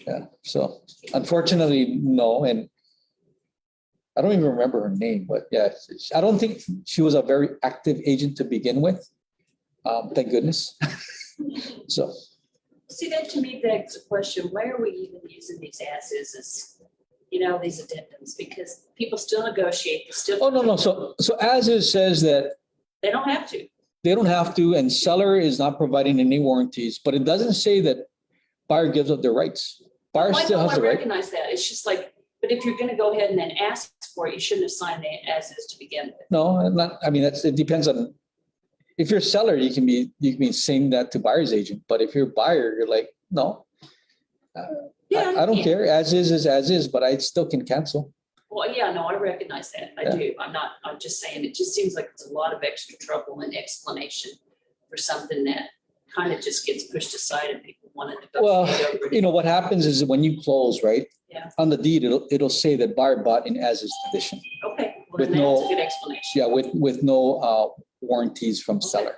Yeah, so unfortunately, no. And I don't even remember her name, but yeah, I don't think she was a very active agent to begin with. Thank goodness. So. See, that to me begs the question, why are we even using these as-is, you know, these addendums? Because people still negotiate, they still. Oh, no. So as it says that They don't have to. they don't have to, and seller is not providing any warranties, but it doesn't say that buyer gives up their rights. Buyer still has I the right. recognize that. It's just like, but if you're gonna go ahead and then ask for it, you shouldn't have signed the as-is to begin with. No, not, I mean, it depends on, if you're a seller, you can be saying that to buyer's agent, but if you're a buyer, you're like, no. I don't care, as is as is, but I still can cancel. Well, yeah, no, I recognize that. I Yeah. do. I'm just saying, it just seems like it's a lot of extra trouble and explanation for something that kind of just gets pushed aside and people want to negotiate Well, over. you know, what happens is when you close, right? Yeah. On the deed, it'll say that buyer bought in as is condition. Okay, well, With then that's a no, good explanation. yeah, with no warranties from seller.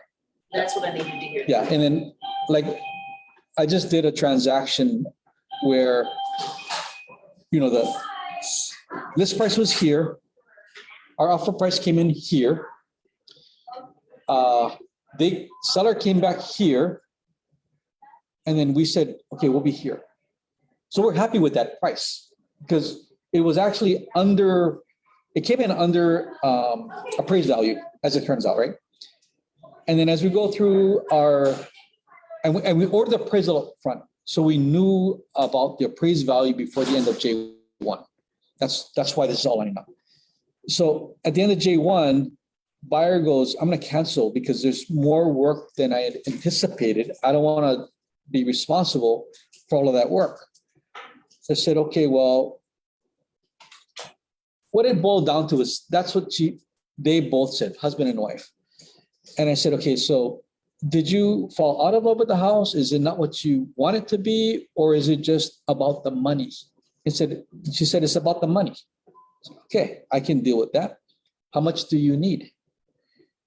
That's what I needed to hear. Yeah, and then like, I just did a transaction where, you know, the list price was here. Our offer price came in here. The seller came back here. And then we said, okay, we'll be here. So we're happy with that price because it was actually under, it came in under appraised value, as it turns out, right? And then as we go through our, and we ordered the appraisal up front. So we knew about the appraised value before the end of J1. That's why this is all I know. So at the end of J1, buyer goes, I'm going to cancel because there's more work than I had anticipated. I don't want to be responsible for all of that work. So I said, okay, well, what it boiled down to is that's what they both said, husband and wife. And I said, okay, so did you fall out of love with the house? Is it not what you want it to be? Or is it just about the money? She said, it's about the money. I said, okay, I can deal with that. How much do you need?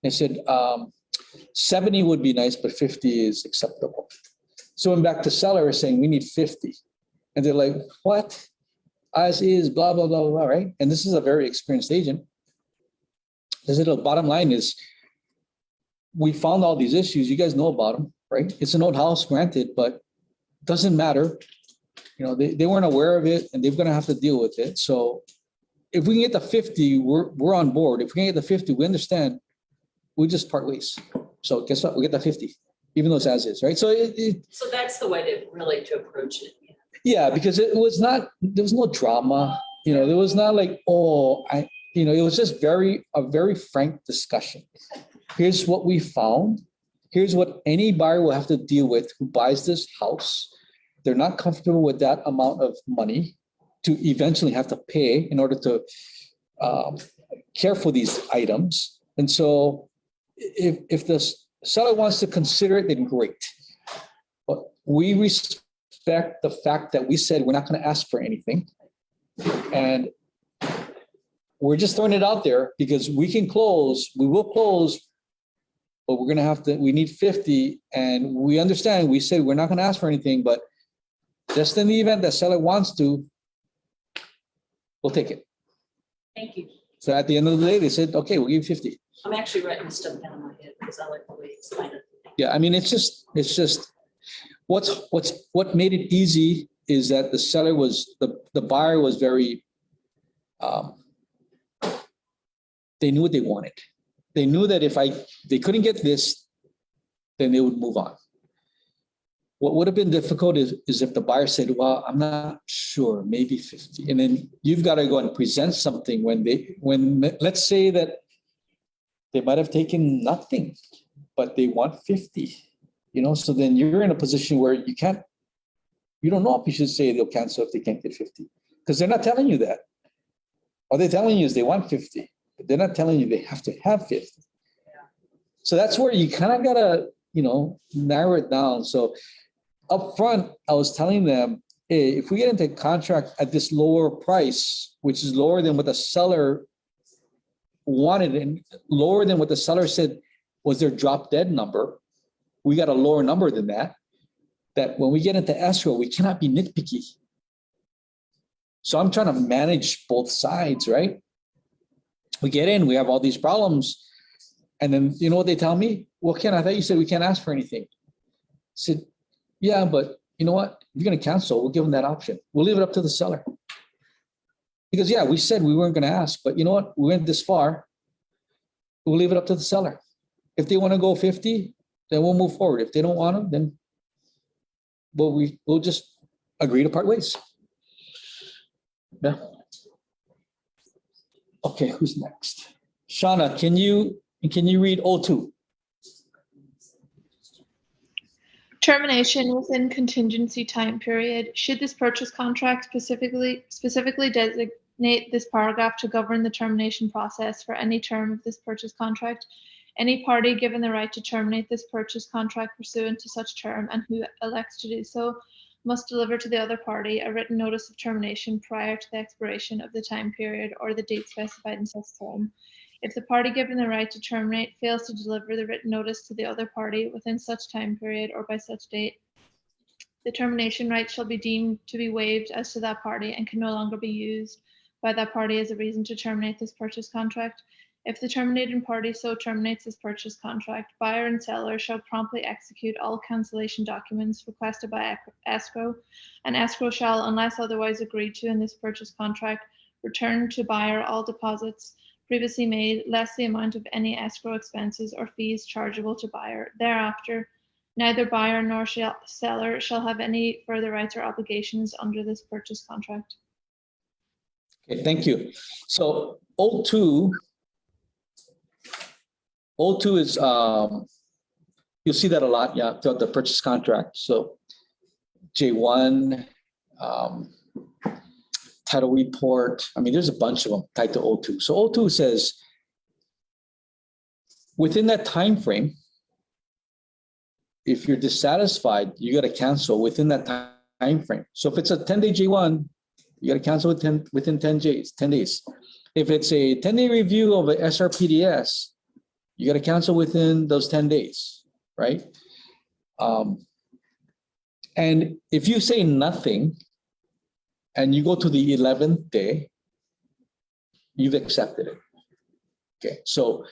I said, 70 would be nice, but 50 is acceptable. So I'm back to seller saying, we need 50. And they're like, what? As is, blah, blah, blah, blah, right? And this is a very experienced agent. I said, the bottom line is, we found all these issues. You guys know about them, right? It's an old house, granted, but it doesn't matter. You know, they weren't aware of it and they're going to have to deal with it. So if we can get the 50, we're on board. If we can get the 50, we understand. We just part ways. So guess what? We get the 50, even though it's as is, right? So So that's the way to really to approach it. yeah, because it was not, there was no drama. You know, there was not like, oh, it was just a very frank discussion. Here's what we found. Here's what any buyer will have to deal with who buys this house. They're not comfortable with that amount of money to eventually have to pay in order to care for these items. And so if the seller wants to consider it, then great. But we respect the fact that we said we're not going to ask for anything. And we're just throwing it out there because we can close, we will close, but we're going to we need 50. And we understand, we said we're not going to ask for anything, but just in the event that seller wants to, we'll take it. Thank you. So at the end of the day, they said, okay, we'll give you 50. I'm actually writing this stuff down in my head because I like the way you explain it. Yeah, I mean, it's just what made it easy is that the seller was, the buyer was very, they knew what they wanted. They knew that if they couldn't get this, then they would move on. What would have been difficult is if the buyer said, well, I'm not sure, maybe 50. And then you've got to go and present something when let's say that they might have taken nothing, but they want 50, so then you're in a position where you don't know if you should say they'll cancel if they can't get 50. because they're not telling you that. All they're telling you is they want 50, but they're not telling you they have to have 50. So that's where you kind of gotta, narrow it down. So up front, I was telling them, hey, if we get into contract at this lower price, which is lower than what the seller wanted and lower than what the seller said was their drop dead number, we got a lower number than that, that when we get into escrow, we cannot be nitpicky. So I'm trying to manage both sides, right? We get in, we have all these problems. And then you know what they tell me? Well, Ken, I thought you said we can't ask for anything. I said, yeah, but you know what? If you're going to cancel, we'll give them that option. We'll leave it up to the seller. Because yeah, we said we weren't going to ask, but you know what? We went this far. We'll leave it up to the seller. If they want to go 50, then we'll move forward. If they don't want them, then we'll just agree to part ways. Yeah. Okay, who's next? Shauna, can you read O2? Termination within contingency time period. Should this purchase contract specifically designate this paragraph to govern the termination process for any term of this purchase contract? Any party given the right to terminate this purchase contract pursuant to such term and who elects to do so must deliver to the other party a written notice of termination prior to the expiration of the time period or the date specified in such term. If the party given the right to terminate fails to deliver the written notice to the other party within such time period or by such date, the termination right shall be deemed to be waived as to that party and can no longer be used by that party as a reason to terminate this purchase contract. If the terminating party so terminates this purchase contract, buyer and seller shall promptly execute all cancellation documents requested by escrow, and escrow shall, unless otherwise agreed to in this purchase contract, return to buyer all deposits previously made, less the amount of any escrow expenses or fees chargeable to buyer. Thereafter, neither buyer nor seller shall have any further rights or obligations under this purchase contract. Okay, thank you. So O2 is, you'll see that a lot, yeah, throughout the purchase contract. So J1, title report. I mean, there's a bunch of them tied to O2. So O2 says, within that time frame, if you're dissatisfied, you got to cancel within that time frame. So if it's a 10-day J1, you got to cancel within 10 days. If it's a 10-day review of an SRPDS, you got to cancel within those 10 days, right? And if you say nothing, and you go to the 11th day, you've accepted it. Okay, so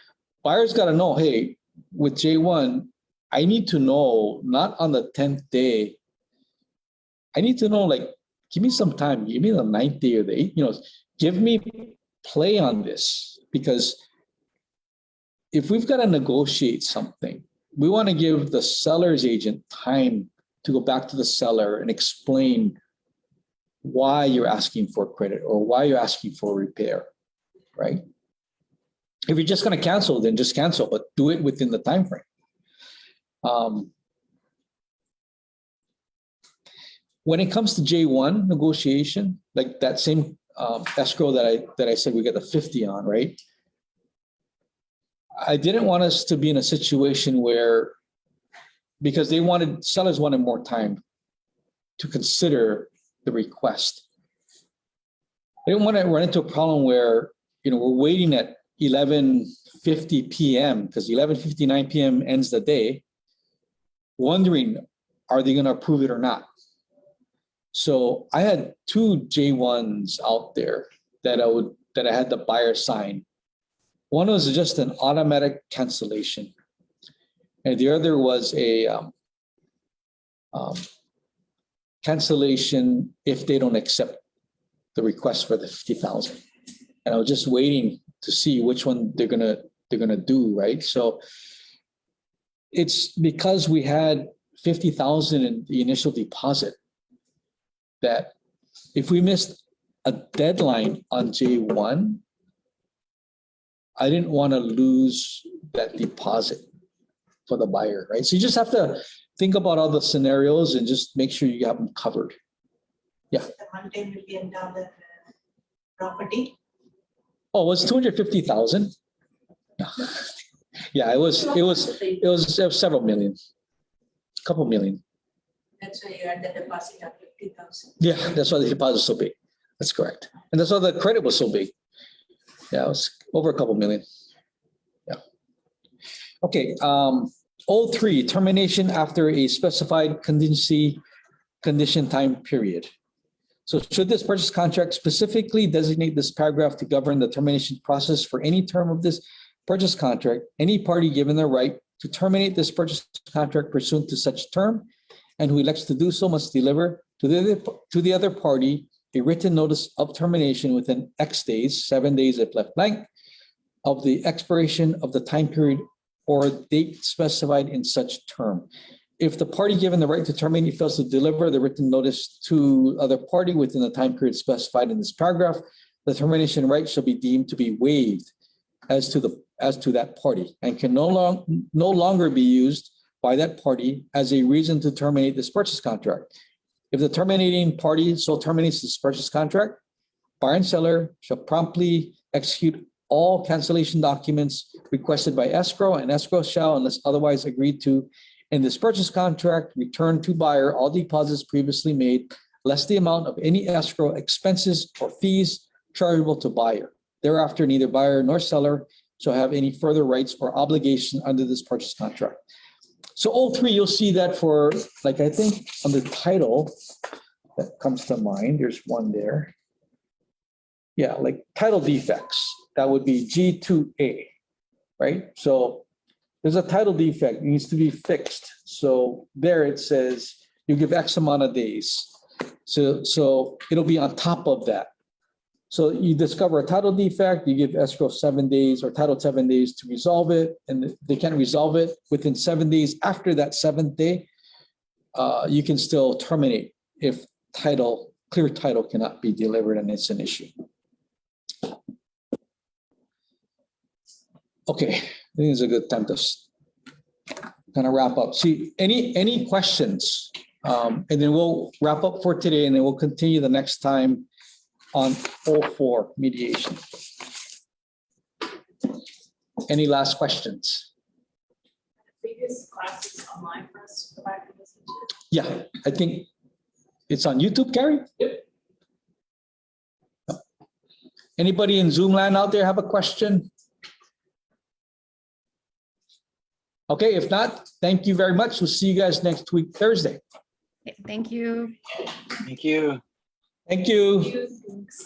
buyers got to know, hey, with J1, I need to know, not on the 10th day, I need to know, like, give me some time, give me the 9th day or the 8th, give me play on this, because if we've got to negotiate something, we want to give the seller's agent time to go back to the seller and explain why you're asking for credit or why you're asking for repair, right? If you're just going to cancel, then just cancel, but do it within the time frame. When it comes to J1 negotiation, like that same escrow that I said we got the 50 on, right? I didn't want us to be in a situation where, because sellers wanted more time to consider the request. I didn't want to run into a problem where, we're waiting at 11:50 p.m. because 11:59 p.m. ends the day, wondering, are they going to approve it or not? So I had 2 J1s out there that I had the buyer sign. One was just an automatic cancellation, and the other was a cancellation if they don't accept the request for the 50,000. And I was just waiting to see which one they're gonna do, right? So it's because we had 50,000 in the initial deposit that if we missed a deadline on J1, I didn't want to lose that deposit for the buyer, right? So you just have to think about all the scenarios and just make sure you have them covered. Yeah. The Monday will be another property? Oh, it was 250,000. Yeah, it was several million, couple million. That's why you had the deposit of 50,000. Yeah, that's why the deposit was so big. That's correct. And that's why the credit was so big. Yeah, it was over a couple million. Yeah. Okay, 03, termination after a specified contingency condition time period. So should this purchase contract specifically designate this paragraph to govern the termination process for any term of this purchase contract, any party given the right to terminate this purchase contract pursuant to such term, and who elects to do so must deliver to the other party a written notice of termination within X days, 7 days if left blank, of the expiration of the time period or date specified in such term. If the party given the right to terminate fails to deliver the written notice to other party within the time period specified in this paragraph, the termination right shall be deemed to be waived as to that party and can no longer be used by that party as a reason to terminate this purchase contract. If the terminating party so terminates this purchase contract, buyer and seller shall promptly execute all cancellation documents requested by escrow, and escrow shall, unless otherwise agreed to in this purchase contract, return to buyer all deposits previously made, less the amount of any escrow expenses or fees chargeable to buyer. Thereafter, neither buyer nor seller shall have any further rights or obligation under this purchase contract. So 03, you'll see that for, like, I think on the title that comes to mind, there's one there. Yeah, like title defects, that would be G2A, right? So there's a title defect, it needs to be fixed. So there it says you give X amount of days. So it'll be on top of that. So you discover a title defect, you give escrow 7 days or title 7 days to resolve it, and they can't resolve it within 7 days. After that 7th day, you can still terminate if clear title cannot be delivered and it's an issue. Okay, I think it's a good time to kind of wrap up. See, any questions? And then we'll wrap up for today, and then we'll continue the next time on 04 mediation. Any last questions? Previous classes online for us to go back and listen to? Yeah, I think it's on YouTube, Gary? Yep. Anybody in Zoom land out there have a question? Okay, if not, thank you very much. We'll see you guys next week, Thursday. Thank you. Thank you. Thank you. Thanks.